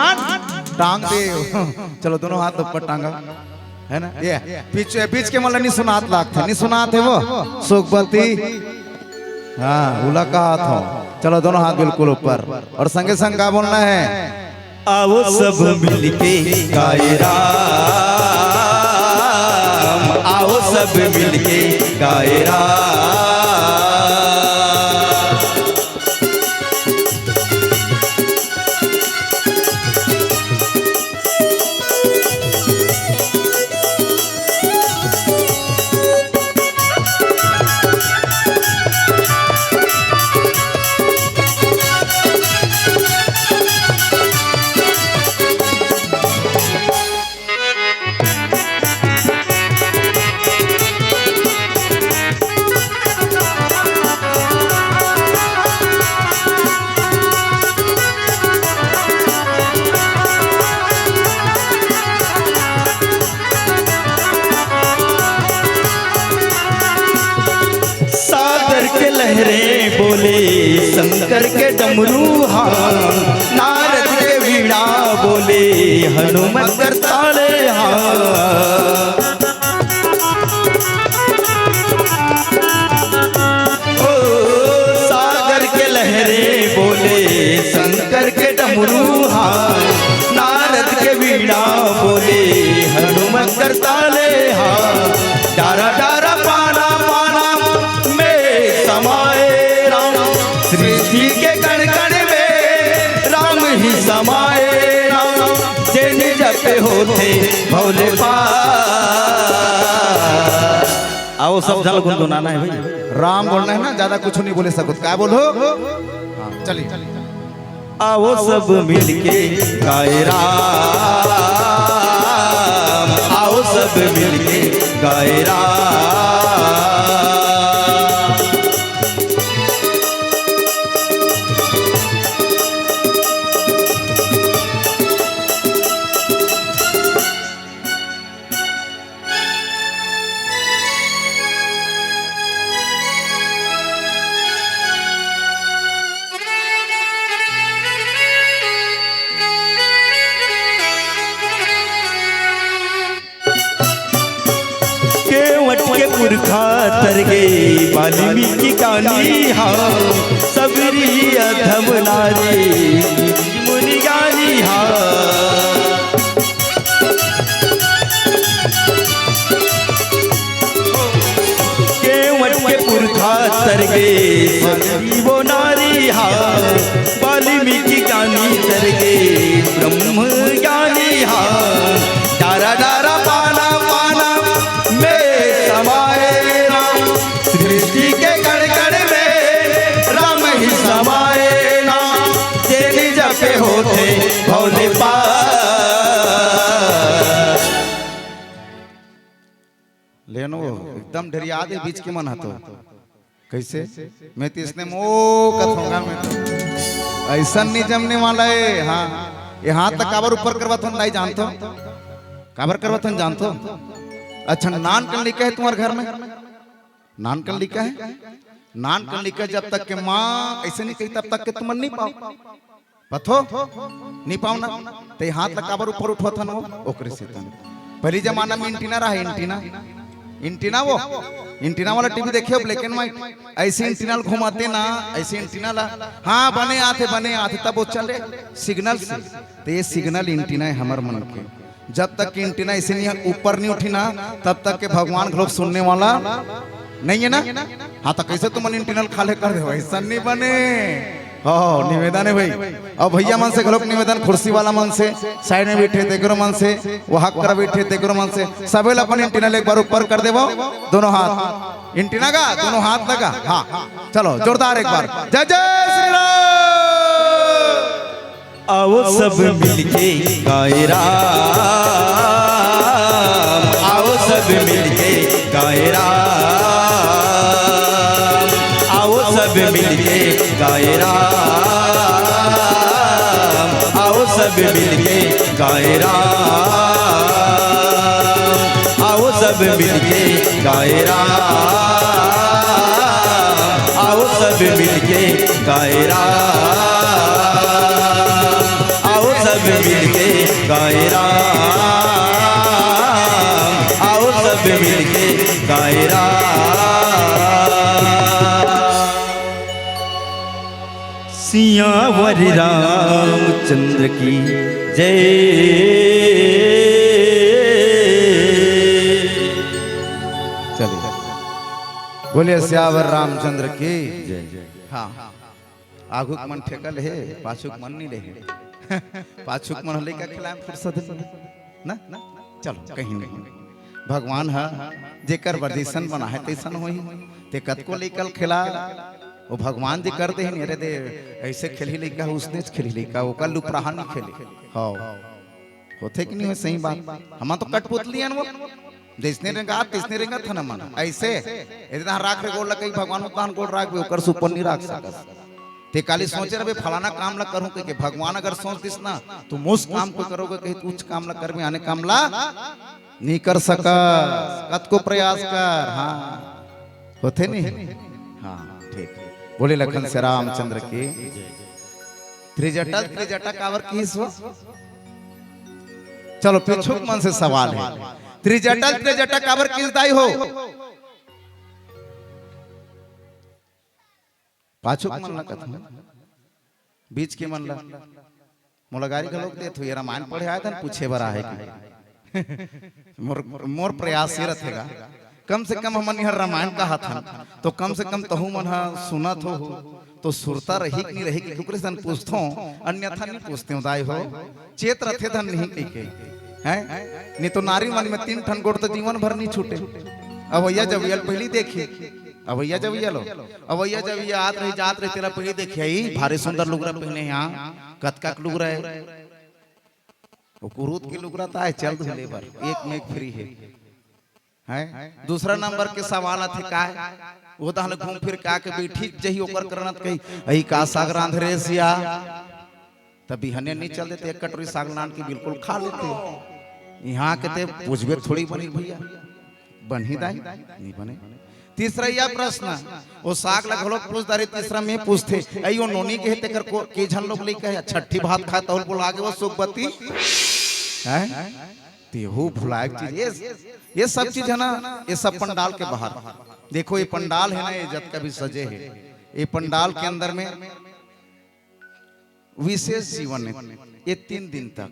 टांग दे चलो दोनों हाथ ऊपर टांगा है ना ये पीछे बीच के मतलब नहीं सुनात लागते नहीं सुनाते वो सुखपति हाँ उला का हाथ हो चलो दोनों हाथ बिल्कुल ऊपर और संगे संग का बोलना है आओ सब मिलके गाए राम आओ सब मिलके गाए राम। लहरें बोले शंकर के डमरू हाँ नारद के वीणा बोले हनुमत करताले हाँ ओ सागर के लहरें बोले शंकर के डमरू हाँ नारद के वीणा बोले हनुमत करताले हाँ डारा डारा पाना पाना में समाए राम सृष्टि के कण कण में राम ही समाए राम जिन जपे होते भोले पास। आओ सब जल गुनगुनाना है भाई राम बोलना है ना ज्यादा कुछ नहीं बोले सकते क्या बोलो हाँ चलिए आओ सब मिलके गाए राम आओ सब मिलके गाए राम। के पुरखा तर गए वाल्मीकि कहानी हाँ सबरी अधम नारी मुनि गानी हाँ केवट के पुरखा तर गए सबरी वो नारी हाँ वाल्मीकि कहानी तर गए ब्रह्म ज्ञानी हाँ डारा डारा पाना पाना में समाए राम सृष्टि के कण कण में राम ही समाए राम तेरी जपे होते भोले पास। लेनो एकदम ढरिया दे बीच के मन हाथों कैसे मैं तो इसने मो कथूंगा मैं तो ऐसा नहीं जमने वाला है हाँ ये हाथ तक काबर ऊपर करवा तो नहीं जानते काबर करवा तो जानते अच्छा नान कल लिखा है तुम्हारे घर में नान कल लिखा है नान कल लिखा जब तक के माँ ऐसे नहीं कही तब तक के तुम नहीं पाओ पथो नहीं पाओ ना तो हाथ तक काबर ऊपर उठवा था ना ओकरे से पहली जमाना में इंटीना रहा इंटीना इंटीना वो इंटीना वाला टीवी देखियो ब्लैक एंड व्हाइट ऐसे इंटीना घुमाते ना ऐसे इंटीना ला हाँ बने आते तब वो चले सिग्नल से तो ये सिग्नल इंटीना है हमारे मन के जब तक कि इंटीना ऐसे नहीं ऊपर नहीं उठी ना तब तक के भगवान लोग सुनने वाला नहीं है ना? हाँ तो कैसे तुम इंटरनल खाले कर दे ऐसा नहीं बने। हो निवेदन है भाई। अब भैया मन से घलोक निवेदन, कुर्सी वाला मन से, साइड में बैठे तेकरो मन से, वो हक कर बैठे तेकरो मन से, सबेल अपन इंटरनल एक बार ऊपर कर देवो दोनों हाथ। इंटरनल का दोनों हाथ लगा। हाँ चलो जोरदार एक बार जय जय श्री राम। आओ सब मिलके गाए राम, आओ सब मिलके गाए राम, आओ सब मिलके गाए राम, आओ सब मिलके गाए राम, आओ सब मिलके गाए राम, आओ सब मिलके गाए राम, आओ सब मिलके गाए राम, आओ सब मिलके गाए राम। सियावर रामचंद्र की जय। चलिए बोलिए सियावर रामचंद्र की जय। हाँ आगुक मन ठेकल है, पाछुक मन नहीं रहे। पाछुक मन लेकर खिलाए फुर्सत ना चलो कहीं नहीं। भगवान है जेकर वर्दिशन बना है तैसन होई, ते कत को लेकर खिला वो भगवान जी करते हैं। अरे दे ऐसे खेली लेका उसने खेली लेका वो कल लुपराहा नहीं खेले। हाँ होते कि नहीं हो सही बात। हम तो कठपुतली हैं वो, जिसने रेंगा तिसने रेंगा था ना मन ऐसे इतना राख रे गोल लगे भगवान उतान गोल राख भी ओकर सुपर नहीं राख सकस। ते काली सोचे रहे फलाना काम ला करूं के भगवान अगर सोच दिस ना तो मुस काम को करोगे कहीं कुछ काम ला कर में आने काम ला नहीं कर सका। कत को प्रयास कर। हाँ होते नहीं। हाँ ठीक बोले लखन से रामचंद्र की त्रिजटा कावर की स्व। चलो पिछुक मन से सवाल है, त्रिजटा कावर किस दाई हो? पाछुक मन लगा था बीच के मन ला मुलागारी का लोग देते हुए रामायण पढ़े आए थे पूछे बरा है कि मोर प्रयास ये रहेगा कम से कम हमन यह रामायण कहा था तो कम से कम तहु मन सुना तो सुरता रही कि नहीं रही कि कुकरे सन पूछतो अन्यथा नहीं पूछते हो दाई हो चेत रथे धन नहीं कह हैं नहीं तो नारी मन में 3 ठन गोड़ तो जीवन भर नहीं छूटे। अवैया जब यल पहली देखी अवैया जब ये लो अवैया जब ये आत रही जात रही तेरा पहली देखी आई भारी सुंदर लुगरा पहने यहाँ कतका लुगरा है वो कुरूत की लुगरा था चल धुले पर एक में एक फ्री है। दूसरा नंबर के सवाल थे का वो तो हल घूम फिर का के बैठी जही ओकर करना कही अही का साग रांधरे सिया तभी हने नहीं चल देते एक कटोरी साग नान की बिल्कुल खा लेते। यहाँ के ते पूछबे थोड़ी बनी भैया बन ही दाई नहीं बने। तीसरा यह प्रश्न वो साग ला घलोक पूछता रहे। तीसरा में पूछते अयो नोनी के तेकर को के झन लोग लेके छठी भात खाता और बोला आगे वो सुखबती हैं तेहू भुलाए चीज ये सब चीज है ना। ये सब पंडाल के बाहर देखो ये पंडाल है ना ये जब का भी सजे है ये पंडाल के अंदर में विशेष जीवन है ये 3 दिन तक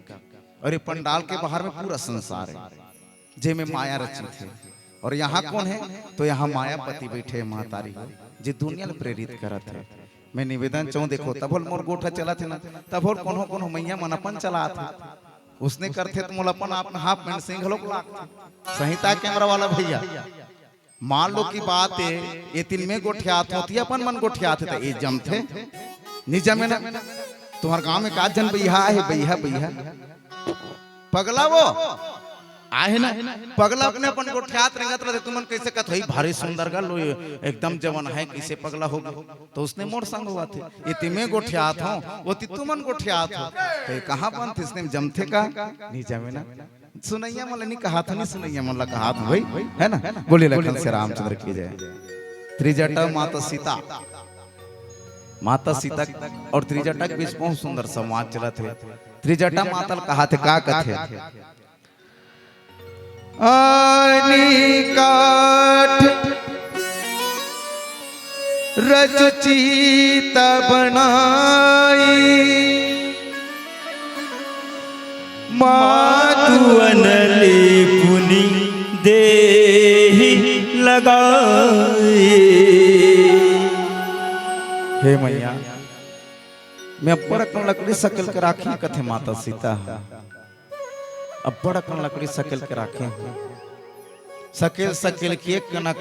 और ये पंडाल के बाहर में पूरा संसार है जे में माया रचित है। और यहाँ कौन है तो यहाँ मायापति बैठे है महतारी जी दुनिया में प्रेरित करत है। मैं निवेदन चाहूँ देखो तब मोर गोठा चला थे ना तब कोनो मैया मन अपन चला थे उसने करते तो मोल अपन अपना हाफ पैंट सिंह लोग संहिता कैमरा वाला भैया मान लो की बात है ये 3 में गोठियात होती अपन मन गोठियात है ये जम थे निजम में ना तुम्हारे गांव में का जन भैया है भैया पगला वो आहे ना पगला अपने अपन गोठियात रंगत रहे तुमन कैसे कत होई भारी सुंदर गा लो एकदम जवान है कैसे पगला हो गए तो उसने मोर संग हुआ थे ये तिमे गोठियात हो वो तुमन गोठियात हो तो कहां बन थे इसने जमथे का नहीं जमे ना सुनैया मन नहीं कहा था नहीं सुनैया मन कहा था भाई है ना। बोले लखन से रामचंद्र की जय। त्रिजटा माता सीता और त्रिजटा के बीच बहुत सुंदर संवाद चला थे। त्रिजटा माता कहा थे का कथे आनी काठ रचचीता बनाई मातु अनले पुनि देहि लगाए। हे मैया मैं अब्बड़ अकन लकड़ी सकल के राखी कथे माता सीता अब्बड़ अकन लकड़ी सकल के राखे सकेल सकेल की एक कनक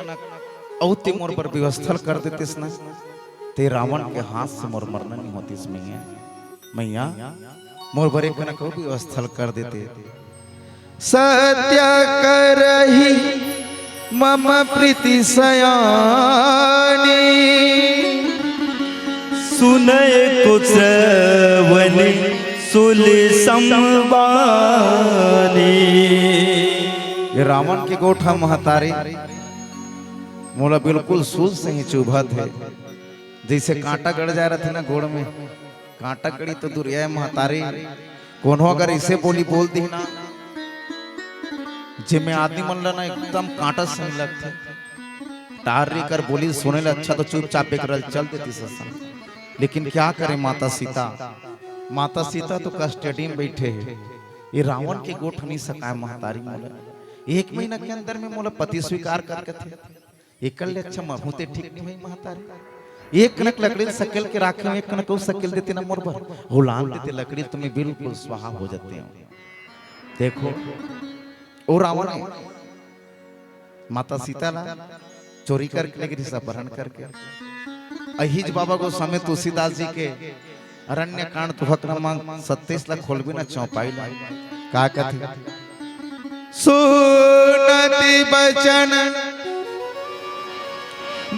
औती मोर पर व्यवस्था कर देते न ते रावण के हाथ से मोर मरना नहीं होती इस मैया मोर पर एक कनक व्यवस्था कर देते। सत्य करही मम प्रीति सयानी सुनय कुछ वनि सुल संबानी। ये रावण के गोठा महतारी मोला बिल्कुल सूल से ही चुभा थे जैसे कांटा गड़ जा रहा थे ना गोड़ में कांटा गड़ी तो दुरिया महतारी कोनो अगर इसे बोली बोल दी ना जे में आदमी मन ला ना एकदम कांटा से नहीं लगते टारी कर बोली सुने ला अच्छा तो चुपचाप एक रल चल देती सत्संग। लेकिन क्या करे माता सीता तो कस्टडी में बैठे है ये रावण के गोठ नहीं सकाए महतारी मोला एक महीना के अंदर में मोला पति स्वीकार करके थे एक अच्छा महूते ठीक नहीं हुई महतारी एक कनक लकड़ी सकेल के राखे में एक कनक सकेल देते ना मोर पर हुलान देते लकड़ी तुम्हें बिल्कुल स्वाहा हो जाते हो। देखो ओ रावण माता सीता ला चोरी करके लेकिन अपहरण करके अहिज बाबा को समय तुलसीदास जी के अरण्य कांड तुहक क्रमांक 27 ला खोल भी ना चौपाई ला का कथी सुनति बचन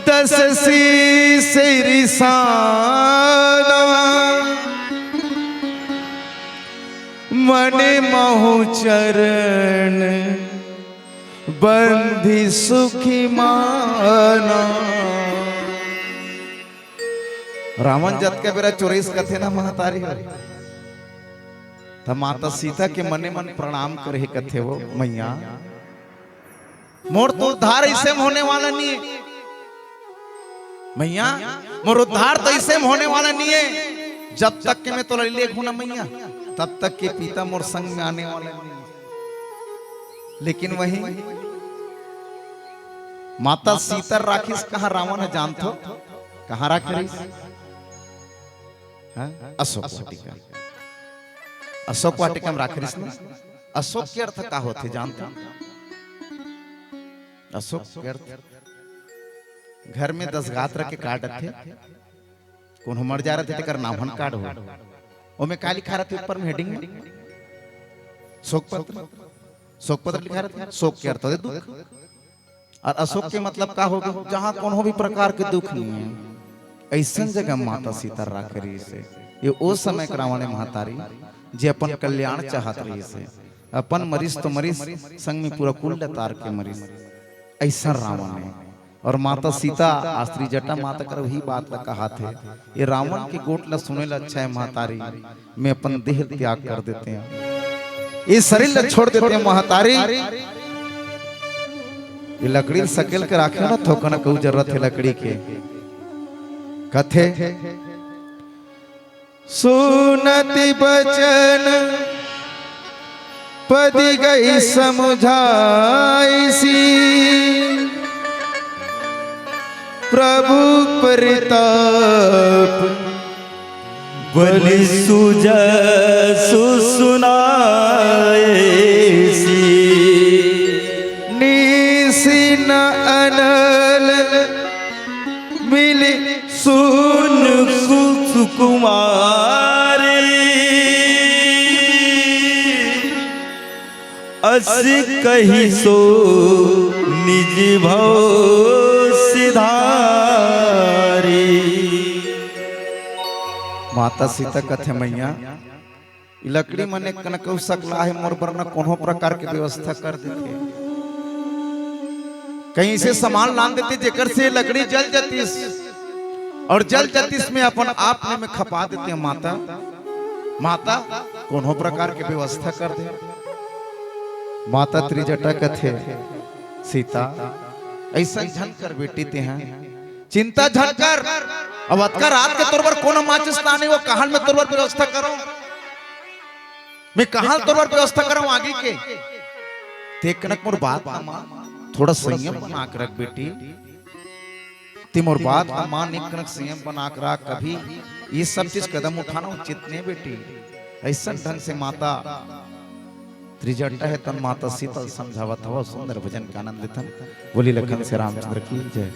दस सी सादा मन महु चरण बंधी सुखी माना। रावण जत के बेरा चोरीस कथे ना महतारी तो माता सीता के मने मन प्रणाम करे कथे वो मैया मोर तो उद्धार ऐसे होने वाला नहीं है मैया मोर उद्धार तो ऐसे होने वाला नहीं है जब तक के मैं तो ले घूना मैया तब तक के पिता मोर संग में आने वाला नहीं। लेकिन वही माता सीता राखिस कहा रावण है जानते हो कहा राखी अशोक वाटिका अशोक वाटिका में राखी ना अशोक के अर्थ का होते जानते अशोक के अर्थ घर में 10 गात्र के कार्ड थे कौन मर जा रहे थे तेकर नामन कार्ड हो ओ में का लिखा रहते ऊपर में हेडिंग में शोक पत्र लिखा रहता शोक के अर्थ है दुख और अशोक के मतलब का होगा जहां कोनो भी प्रकार के दुख नहीं है ऐसा जगह माता सीता राख रही से ये ओ समय रावण महतारी जे अपन कल्याण चाहत रही से अपन मरीज तो मरीज संग में पूरा कुल तार के मरीज ऐसा रावण है। और माता सीता आस्त्री जटा माता कर वही बात ला कहा थे ये रावण के गोट ला सुने ला अच्छा है महतारी में अपन देह त्याग कर देते हैं ये शरीर ला छोड़ देते हैं महतारी ये लकड़ी सकेल के राखे ना थोकना कोई जरूरत है लकड़ी के कथे सुनति बचन पदी गई समझाई सी प्रभु परिताप बलि सुजसु सुनाए निसिन अनल मिली सुन सुकुमारी अस कही सो निज भव सिधारी। माता सीता कथे मैया लकड़ी मने कनक सकला है मोर पर न कोनो प्रकार के व्यवस्था कर देते कहीं से सामान लान देते जेकर से लकड़ी जल जाती और जल जाती में अपन आप में खपा देते हैं माता कोनो प्रकार के व्यवस्था कर दे। माता त्रिजटा कथे सीता ऐसा झन कर बेटी ते हैं चिंता झन कर अब अतका रात के तोर पर कोनो माचिस लाने वो कहां में तोर पर व्यवस्था करो मैं कहां तोर पर व्यवस्था करूं आगे के ते कनक मोर बात मां थोड़ा संयम बना के रख बेटी। तुम और बात का मान एक कनक संयम बना कर रख। कभी ये सब चीज कदम उठाना उचित नहीं बेटी। ऐसा ढंग से माता त्रिजटा है तन माता सीता समझावत हो सुंदर भजन का आनंद थन। बोली लखन से रामचंद्र की जय।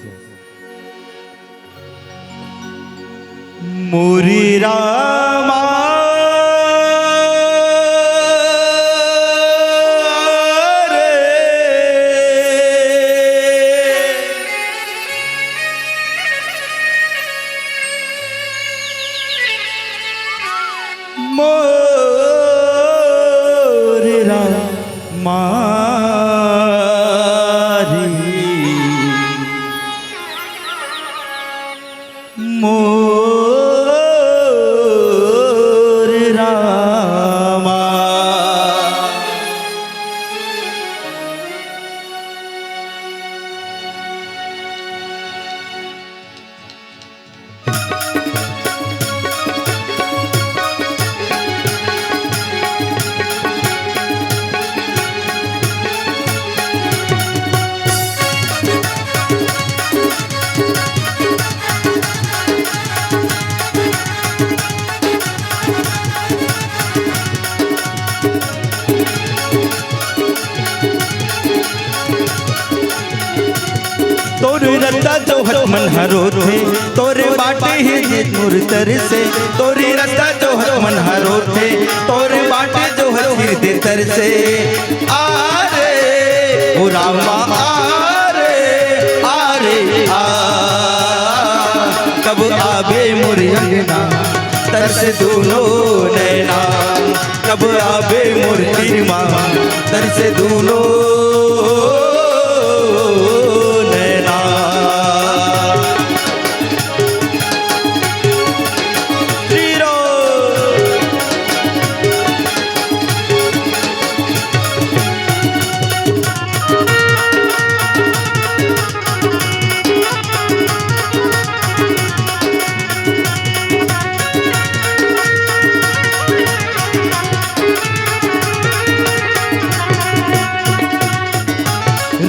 मोरी रामा रस्ता जो हटमन हरो थे तोरे बाटे ही मुरतर से। तोरी रस्ता जो हटमन हरो थे तोरे बाटे जो हर तर से। आरे ओ रामा आरे आरे आ कब आबे मोरे अंगना तरस दोनों नैना। कब आबे मोरे तिरमा तरस दोनों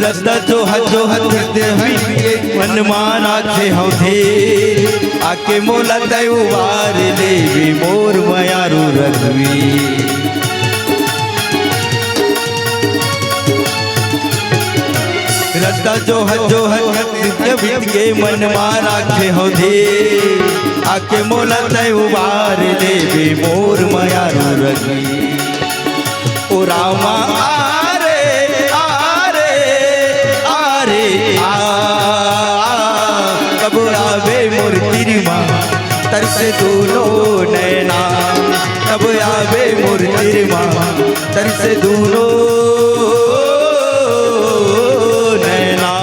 रस्ता जो मन माना थे हौधे आके मोला तैवार ले भी मोर मयारू रघवी। रस्ता जो के मन माना थे हौधे आके मोला तैवार ले भी मोर मयारू रघवी। ओ रामा कब आवे मोर तिरमा तरसे दोनों नैना। कब आवे मोर तिरमा तरसे दोनों नैना।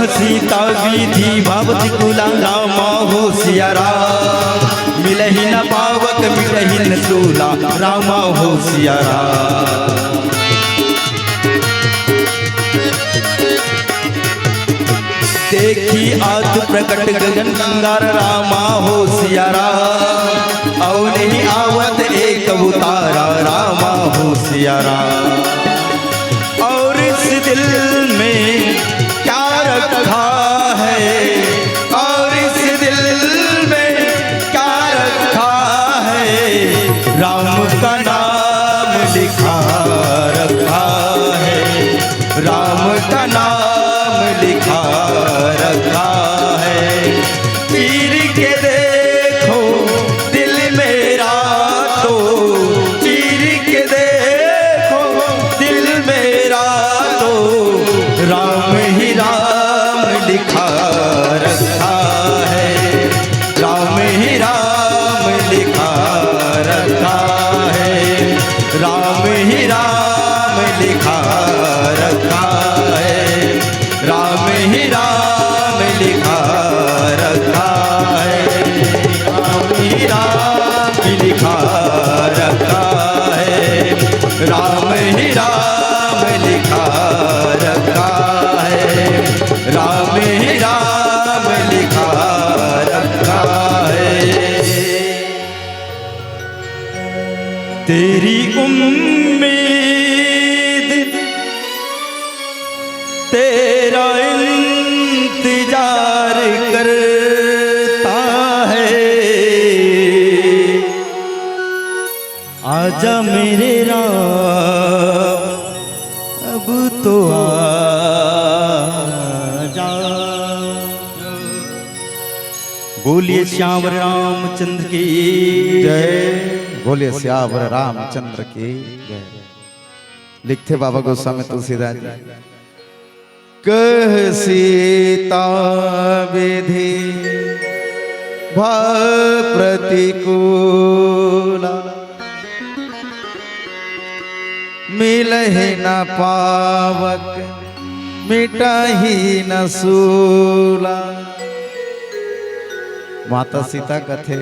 सीता विधि भवति कुला रामा हो सियारा। मिलहि न पावक मिलहि न सूला रामा हो सियारा। देखी आज प्रकट गगन अंगार रामा हो सियारा। और नहीं आवत एक उतारा रामा हो सियारा। और इस दिल में क्या रखा है और इस दिल में क्या रखा है। राम का नाम लिखा रखा है। राम का नाम लिखा रखा है। चीर के देखो दिल मेरा तो चीर के देखो दिल मेरा तो राम ही राम लिखा रखा है। राम ही राम लिखा रखा है। राम ही राम लिखा रखा है। राम ही राम लिखा रखा तेरी उम्मीद तेरा इंतजार करता है, आजा मेरे राम अब तो आजा। बोलिए श्याम रामचंद्र की जय। बोलिए श्यावर रामचंद्र की जय। लिखते बाबा गोस्वामी तुलसीदास जी, कह सीता विधि प्रतिकूला, मिलहि न पावक मिटहि न सूला। माता सीता कथे,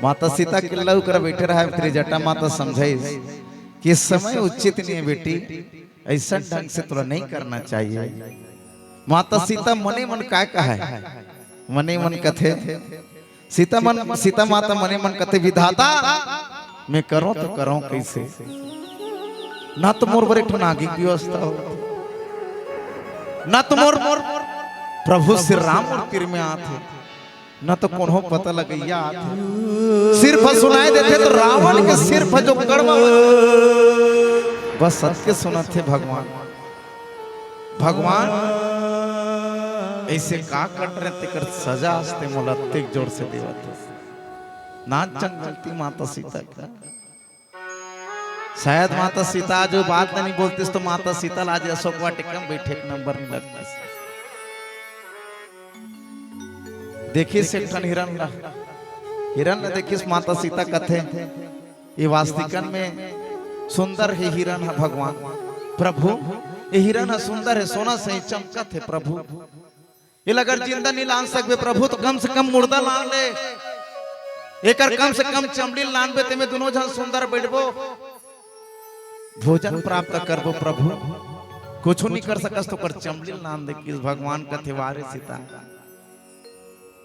माता सीता किल्ला कर बैठे रहा तेरी जटा माता समझाई कि समय उचित नहीं है बेटी, ऐसा ढंग से तुला नहीं करना चाहिए। माता सीता मने मन काय कहा है, मने मन कथे सीता माता मने मन कथे विधाता मैं करो तो करो कैसे, ना तो मोर बर एक नागी की व्यवस्था हो, ना तो मोर प्रभु श्री राम और तीर में आते, न तो कोनो पता लगैया आते, सिर्फ सुनाई देते तो रावण के सिर्फ जो कड़वा बस सत्य सुनते भगवान। भगवान ऐसे का कट रहे तेकर सजा हस्ते मोलत्तिक जोर से देवत ना गलती माता सीता का। शायद माता सीता जो बात नहीं बोलती तो माता सीता आज अशोक वाटिका में बैठे एक नंबर नहीं लगता। देखिए सेठन हिरण देखिए माता सीता कथे ये वास्तविकन में सुंदर है हिरण है भगवान प्रभु, ये हिरण है सुंदर है सोना से चमकत है प्रभु। ये अगर जिंदा नहीं लान सकते प्रभु तो कम से कम मुर्दा लान ले, एक कम से कम चमड़ी लान बे ते में दोनों जन सुंदर बैठबो भोजन प्राप्त करबो प्रभु। कुछ नहीं कर सकस तो कर चमड़ी लान दे किस भगवान कथे वारे सीता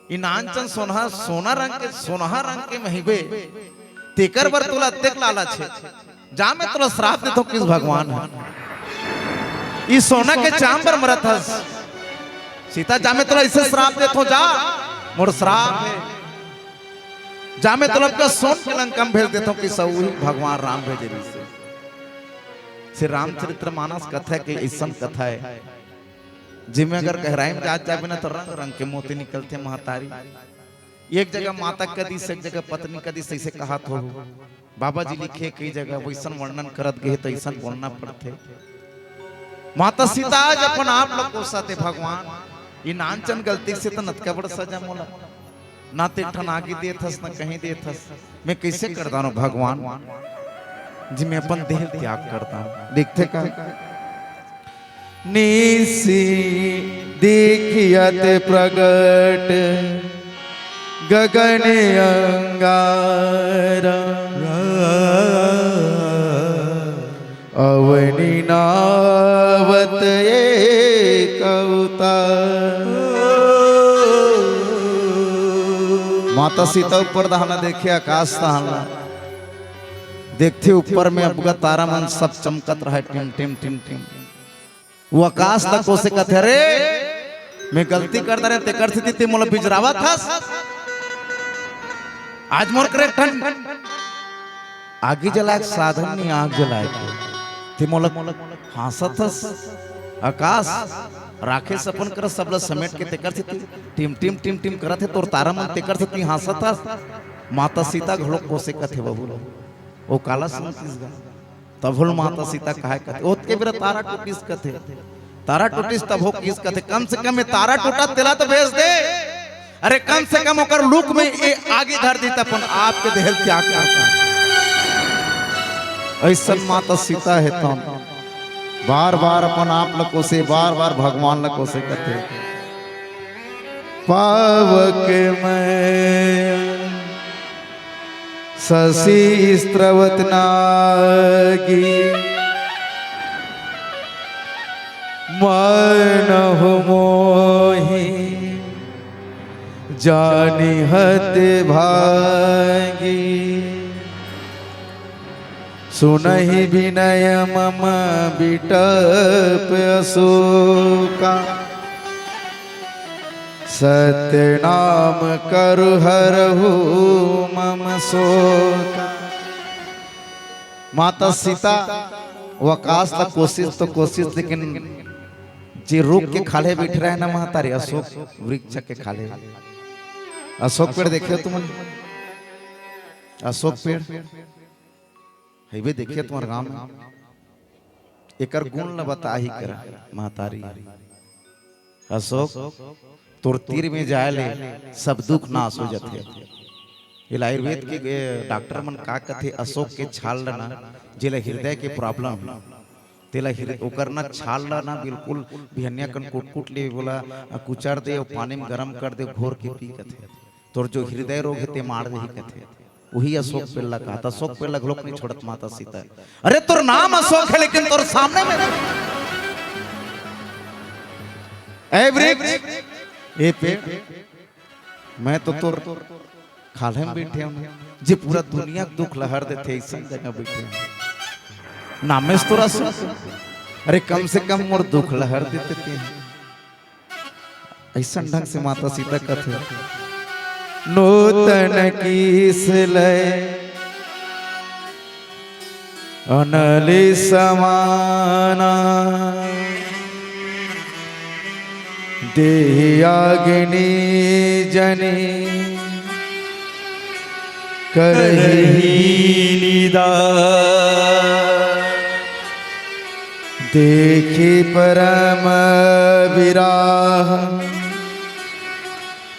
इनांचन सोना रंग के महिबे तेकर बर तुला अत्यक लालच है, जा मैं तुला श्राप देतो किस भगवान है। इस सोना के चाम पर मरत हस सीता, जा मैं तुला इसे श्राप देतो, जा मोर श्राप है, जा मैं तुला का सोन के लंका में भेज देतो कि सऊ भगवान राम भेजे से। रामचरित्र मानस कथा के ऐसा कथा है जिसमें अगर गहराई में जाए ना तो रंग रंग के मोती निकलते महतारी। एक जगह माता कदिस एक जगह पत्नी कदिस ऐसे कहा तो बाबा जी लिखे कई जगह वैसा वर्णन करत गए तो ऐसा बोलना पड़ते। माता सीता आज अपन आप लोग को साथे भगवान ये नानचन गलती से तो नतका बड़ सजा मोला ना ते ठन आगे दे थस ना कहीं दे थस, मैं कैसे करता हूँ भगवान जी मैं अपन देह त्याग करता हूँ। देखते का निसी देखियत प्रगट गगन अंगारा, अवनी नावत एक अवतार। माता सीता ऊपर दहाना देखे आकाश दहाना देखते ऊपर में अबगा तारा मन सब चमकत रहा टिम टिम टिम टिम। वो आकाश तक को से कथे रे मैं गलती करता रहे ते कर थी ते मोला बिजरावा था आज मोर करे ठन आगे जलाए साधन नहीं आग जलाए ते मोला हासत हस आकाश राखे सपन कर सबला समेट के ते कर थी टिम टिम टिम टिम करत है तोर तारा मन ते कर थी हासत हस। माता सीता घड़ो को से कथे बबू ओ काला सुनतीस गा तब होल माता सीता कहे कथे ओत के बिरा तारा टूटिस कथे, तारा टूटिस तब हो किस कथे कम से कम तारा टूटा तेला तो भेज दे, अरे कम से कम ओकर लुक में ए आगे धर दी तपन आपके देहल त्याग कर। ऐसा माता सीता है तो बार बार अपन आप लोगों से बार बार भगवान लोगों से कथे पावक में शशि स्त्रवत नागी मनहु मोहि जानि हत भागी। सुनहि विनय मम बिटप अशोका सत्य नाम करु हरहु मम शोका। माता सीता वकास ला कोशिश लेकिन जे रुक के खाले बैठ रहे ना महतारी अशोक वृक्ष के खाले। अशोक पेड़ देखियो तुम, अशोक पेड़ है देखिए तुम्हारे गांव में, एकर गुण न बता ही कर महतारी। अशोक तोर तीर में जाए ले सब दुख नाश हो जाते। ये आयुर्वेद के डॉक्टर मन का कथे अशोक के छाल ना जेला हृदय के प्रॉब्लम है तेला ओकर ना छाल ना बिल्कुल बिहनिया कन कुट ले बोला कुचर दे और पानी में गरम कर दे घोर के पी कथे तोर जो हृदय रोग है ते मार दे कथे। वही अशोक पेड़ कहा था। अशोक पेड़ लगलोक नहीं छोड़त माता सीता। अरे तोर नाम अशोक है लेकिन तोर सामने में ए पेड़ मैं तो तोर खाले में बैठे हूं जे पूरा दुनिया दुख लहर देते ऐसा जगह बैठे हूं नामे से तोरा अरे कम से कम मोर दुख लहर देते थे। ऐसा ढंग से माता सीता कथे नूतन कीस लय अनलि समाना देयागिनी जनी करही निदान देखी परम विराह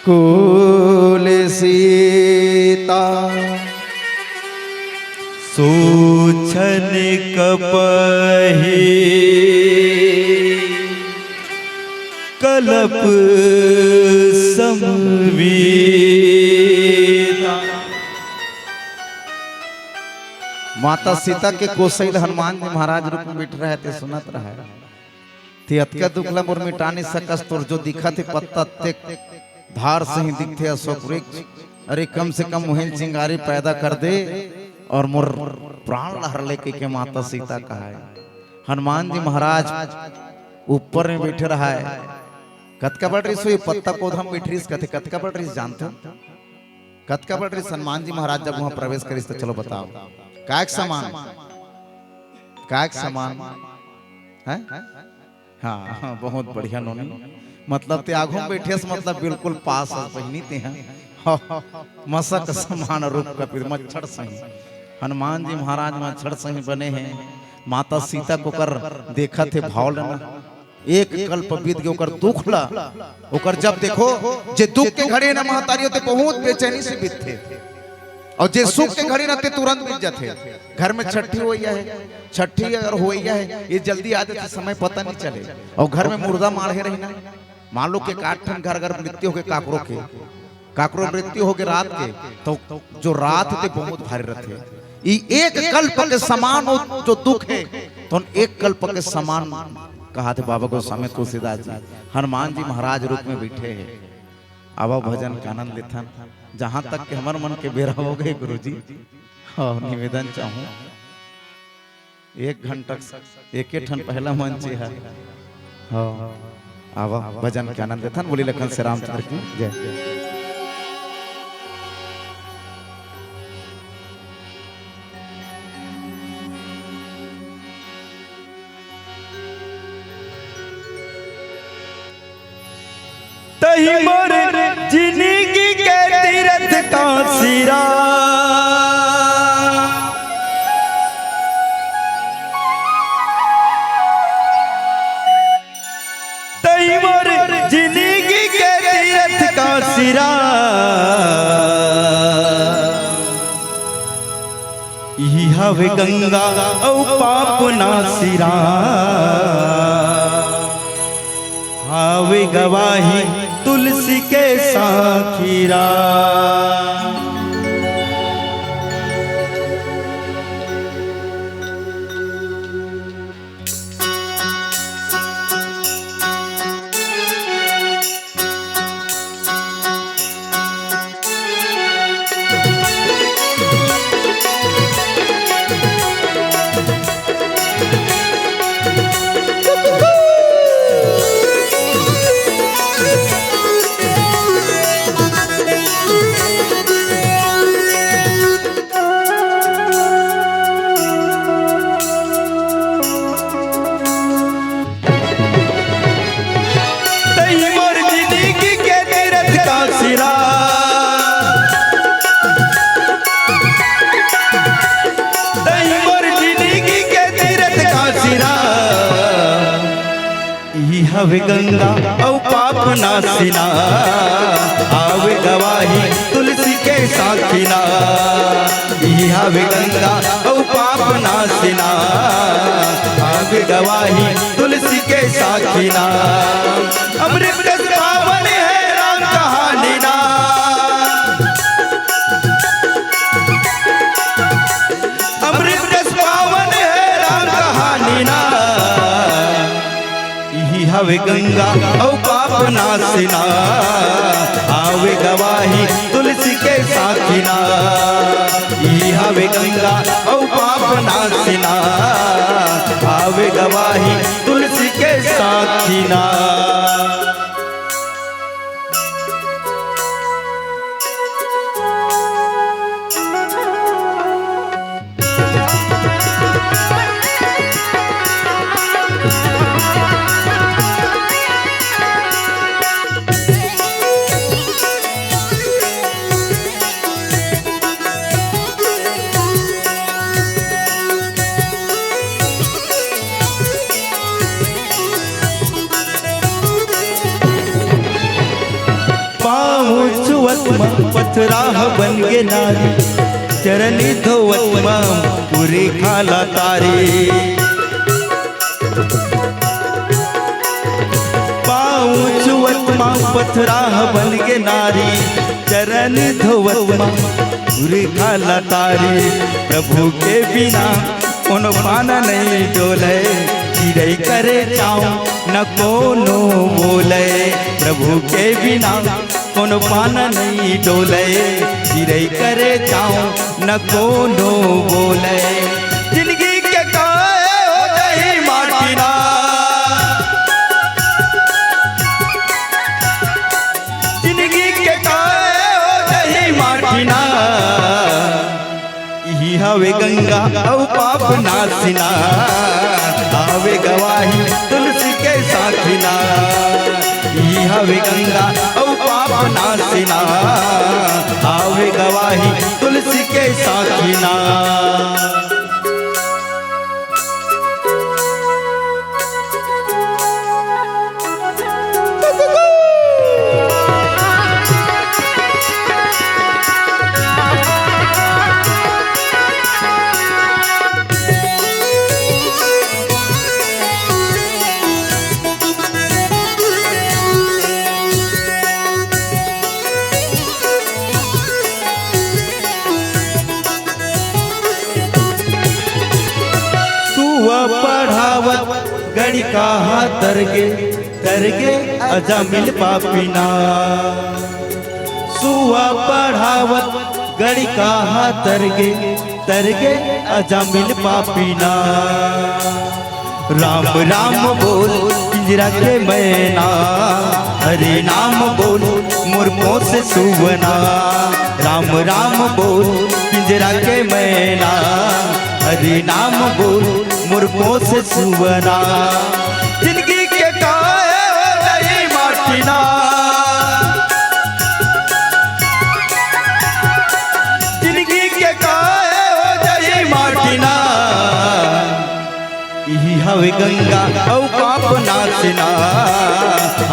कुल सीता सोचन कपहि कलप समवेदा। माता सीता के कोसैल हनुमान जी महाराज रूप में बैठ रहे थे सुनत रहे थे अतका दुखला मोर मिटा नहीं सकस तोर जो दिखा थे पत्ता ते धार से ही दिखते अशोक वृक्ष। अरे कम से कम मुहिन चिंगारी पैदा कर दे और मोर प्राण लहर लेके के माता सीता कहा है। हनुमान जी महाराज ऊपर में बैठे रहा है कतका बढ़ रही सो पत्ता पौधा में बैठ रही कथे कतका बढ़ रही जानते कतका बढ़ रही। हनुमान जी महाराज जब वहां प्रवेश करी तो चलो बताओ कायक समान है। हाँ बहुत बढ़िया नोनी मतलब ते आगू में बैठे मतलब बिल्कुल पास बहनी ते हैं मसक समान रूप का मच्छर सही। हनुमान जी महाराज मच्छर सही बने हैं। माता सीता को कर देखा थे भाव लेना एक कल्प बीत गए ओकर दुख ला ओकर जब देखो जे दुख के घड़ी ना महतारियों ते बहुत बेचैनी से बीतते और जे सुख के घड़ी ना ते तुरंत बीत जाते। घर में छठी हो है छठी अगर हो है ये जल्दी आते तो समय पता नहीं चले और घर में मुर्दा मारे रही ना मान लो के काट ठन घर अगर मृत्यु हो गए काकरो मृत्यु हो गए रात के तो जो रात थे बहुत भारी रहते एक कल्प के समान जो दुख है तो एक कल्प के समान कहा थे बाबा गोस्वामी तुलसीदास जी। हनुमान जी महाराज रूप में बैठे हैं अब भजन का आनंद लेता जहां तक के हमारे मन के बेरा हो गए गुरुजी और निवेदन चाहूं 1 घंटा एक ठन पहला मंच है अब भजन के आनंद लेता बोली लखन से रामचंद्र की जय। तही मोर जिंदगी के तीरथ का सिरा तही मोर जिंदगी के तीरथ का सिरा यही हवे गंगा औ पाप ना सिरा हावे गवाही तुलसी के साखीरा। हवे गंगा औ पाप नासिना, आवे गवाही तुलसी के साखिना। ई हवे गंगा औ पाप नासिना, आवे गवाही तुलसी के साखिना। अमृत रस पावन है राम कहानी ना, अमृत रस पावन है राम कहानी ना। यही हवे गंगा औ पाप नासिना, आवे गवाही तुलसी के साखिना। यही हवे गंगा औ पाप नासिना, आवे गवाही तुलसी के साखिना। पथराह बन गे नारी, चरनी धोवत पूरी खाला तारी। पाँव छुअत पथराह बन गे नारी, चरण धोवत पूरी खाला तारी। प्रभु के बिना कोनो पाना नहीं डोले, चिड़ै करे चाऊ न कोनो बोले। प्रभु के बिना कोनो पाना नहीं डोले, चिड़ै करे चाऊ न कोनो बोले। जिंदगी के काए हो जाई माटी ना, जिंदगी के काए हो जाई माटी ना। यही हवे गंगा औ पाप नासिना, आवे गवाही तुलसी के साखिना। यही हवे गंगा औ पाप नासिना, आवे गवाही तुलसी के साखिना। पढ़ावत गड़ी कहा तरगे तरगे अजा मिल पापिना। सुआ पढ़ावत गड़ी कहा तरगे तरगे अजा मिल पापिना। राम राम बोल पिंजरा के मैना, हरे नाम बोल मुर्मों से सुवना। राम राम बोल पिंजरा के मैना, हरे नाम बोल मुर्मों से सुवना। जिंदगी के काए हो गई माटिना, जिंदगी के काए हो गई माटिना। यही हवे गंगा औ पाप नासिना,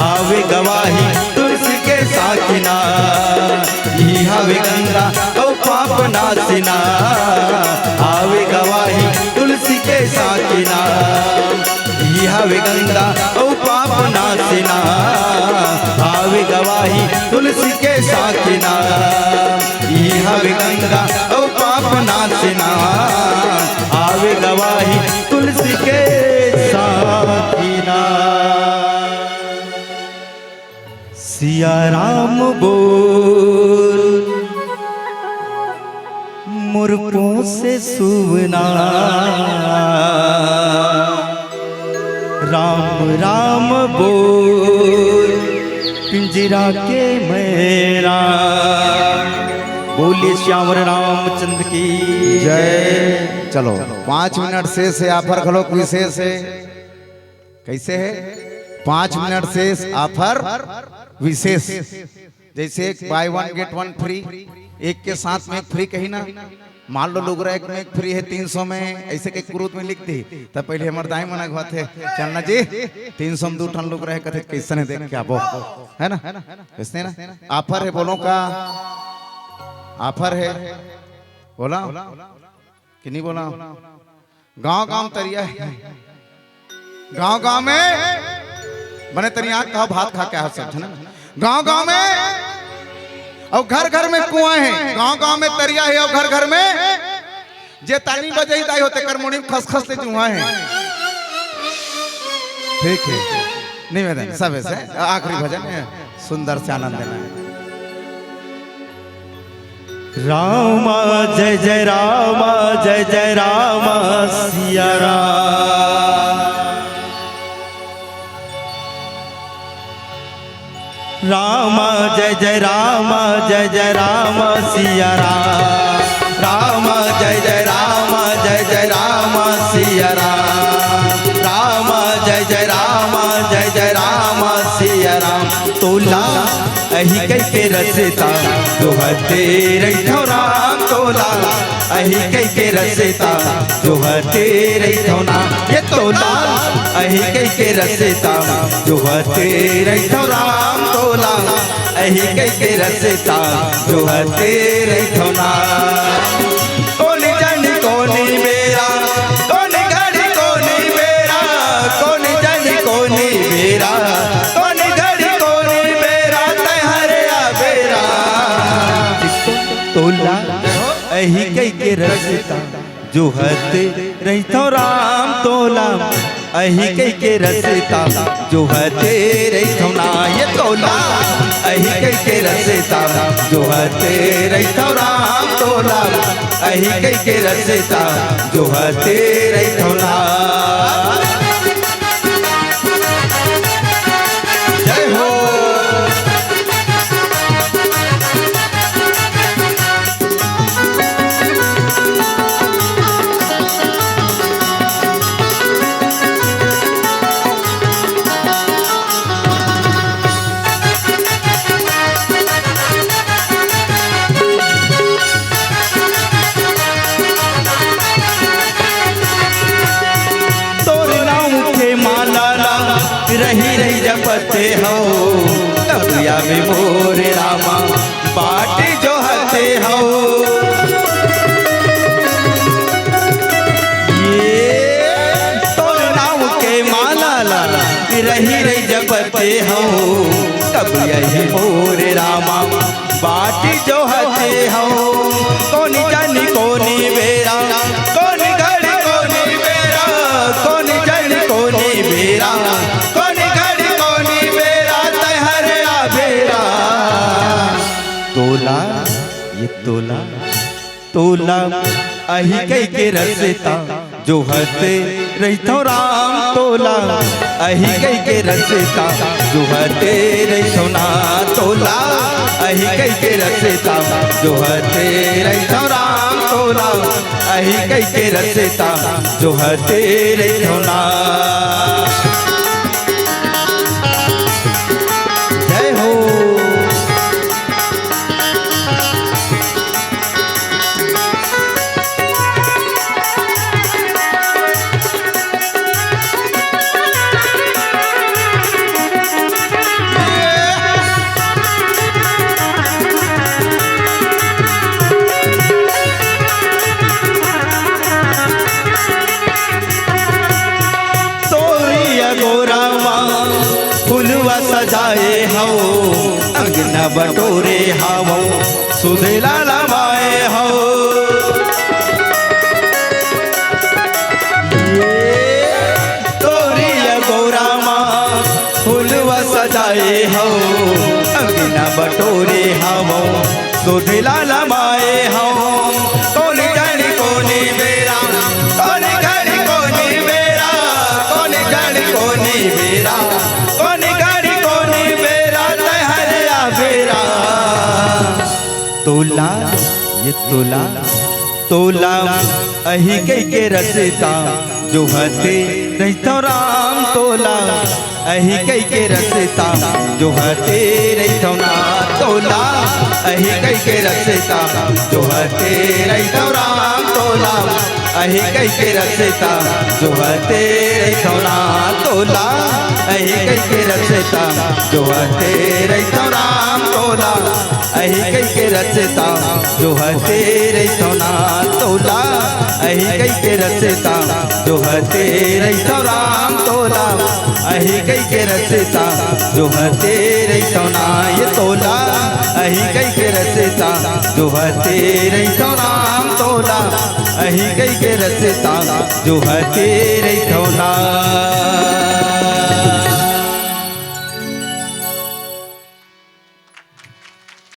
आवे गवाही तुलसी के साखिना। यही हवे गंगा औ पाप नासिना, आवे गवाही तुलसी के साखिना। यही हवे गंगा औ पाप नासिना, आवे गवाही तुलसी के साखिना। यही हवे गंगा औ पाप नासिना, आवे गवाही तुलसी के साखिना। सिया राम बोल मुर्मों से सुवना। राम राम बोल पिंजरा के मेरा। बोलिए श्याम रामचंद्र की जय। चलो 5 मिनट शेष है, ऑफर खलो विशेष है। कैसे है? 5 मिनट शेष ऑफर विशेष। जैसे एक बाय 1 गेट 1 फ्री, एक के साथ में एक फ्री कही ना, मान लो लोग एक में एक फ्री है 300 में, ऐसे के क्रूत में लिख दी तब पहले हमारे दाई मना हुआ थे चलना जी 300 में 2 टन लोग रहे कहते कैसे ने देख क्या वो है ना कैसे ना ऑफर है बोलो का ऑफर है बोला कि नहीं बोला। गांव गांव तरिया है, गांव गांव में बने तरिया का भात खा के हाथ सब है ना। गांव गांव में और घर घर में कुआं है, गांव गांव में तरिया है और घर घर में जे ताली बजाई दाई होते करमोनी खसखस ले जुआ है। ठीक है निवेदन सब ऐसे आखिरी भजन है सुंदर से आनंद लेना है। राम जय जय राम जय जय राम सिया राम जय जय राम जय जय राम सिया राम जय जय राम जय जय राम सिया राम जय जय राम जय जय राम सिया राम। तोला अही कई के रसता जो हते रही थो राम तोला अही कई के रसता जो हते रही थो ना ये तोला अही कई के रसता जो हते रही थो राम तोला अही कई के रसता जो हते रही थो ना। कोनी जन कोनी मेरा कोनी घड़ी कोनी मेरा कोनी जन कोनी मेरा कोनी घड़ी कोनी मेरा तहरे बेरा। तोला अही कई के रसता जो हते रही थो राम तोला अही कई के रसता जो हते रही थो ना ये तोला अही कई के रसता जो हते रही थो राम तोला अही कई के रसता जो हते रही थो ना। जय हो रही रही जपते हो कबिया में मोरे रामा बाट जो हते हो। ये तोर नाम के माला लाला रही रही जपते हो कबिया ही मोरे रामा बाट जो हते हो। कोनी जानी कोनी बेरा कोनी घड़ी कोनी बेरा कोनी जानी कोनी बेरा तोला ये तोला तोला अही कई के रसता जो हते रही थो राम तोला अही कई के रसता जो हते रही थो ना। तोला अही कई के रसता जो हते रही थो राम तोला अही कई के रसता जो हते रही थो ना। जय हो सजाए हो अंगना बटोरे हो सुधेला लवाए हो। तोरी गोरा माँ फूलवा सजाए हो अंगना बटोरे हो सुधेला लवाए हो। कोनी घड़ी कोनी बेरा कोनी घड़ी कोनी बेरा कोनी घड़ी कोनी बेरा तोला ये तोला तोला अही कई के रसता जो हते रही थो राम तोला अही कई के रसता जो हटे रही थौना तोला अही कई के रसता जो हटे रही राम तोला अही कई के रसता जो हटे रही थौना तोला अही कई के रसता जो हटे रही राम तोला अही कई के रसता जो हटे रही थौना तोला अही कई के रसता जो हटे रही राम तोला अही कई के रसता जो हटे रही थौना ये तोला अही कई के रसता जो हटे रही राम तोला अही कई के रसता जो हटे रही थौना।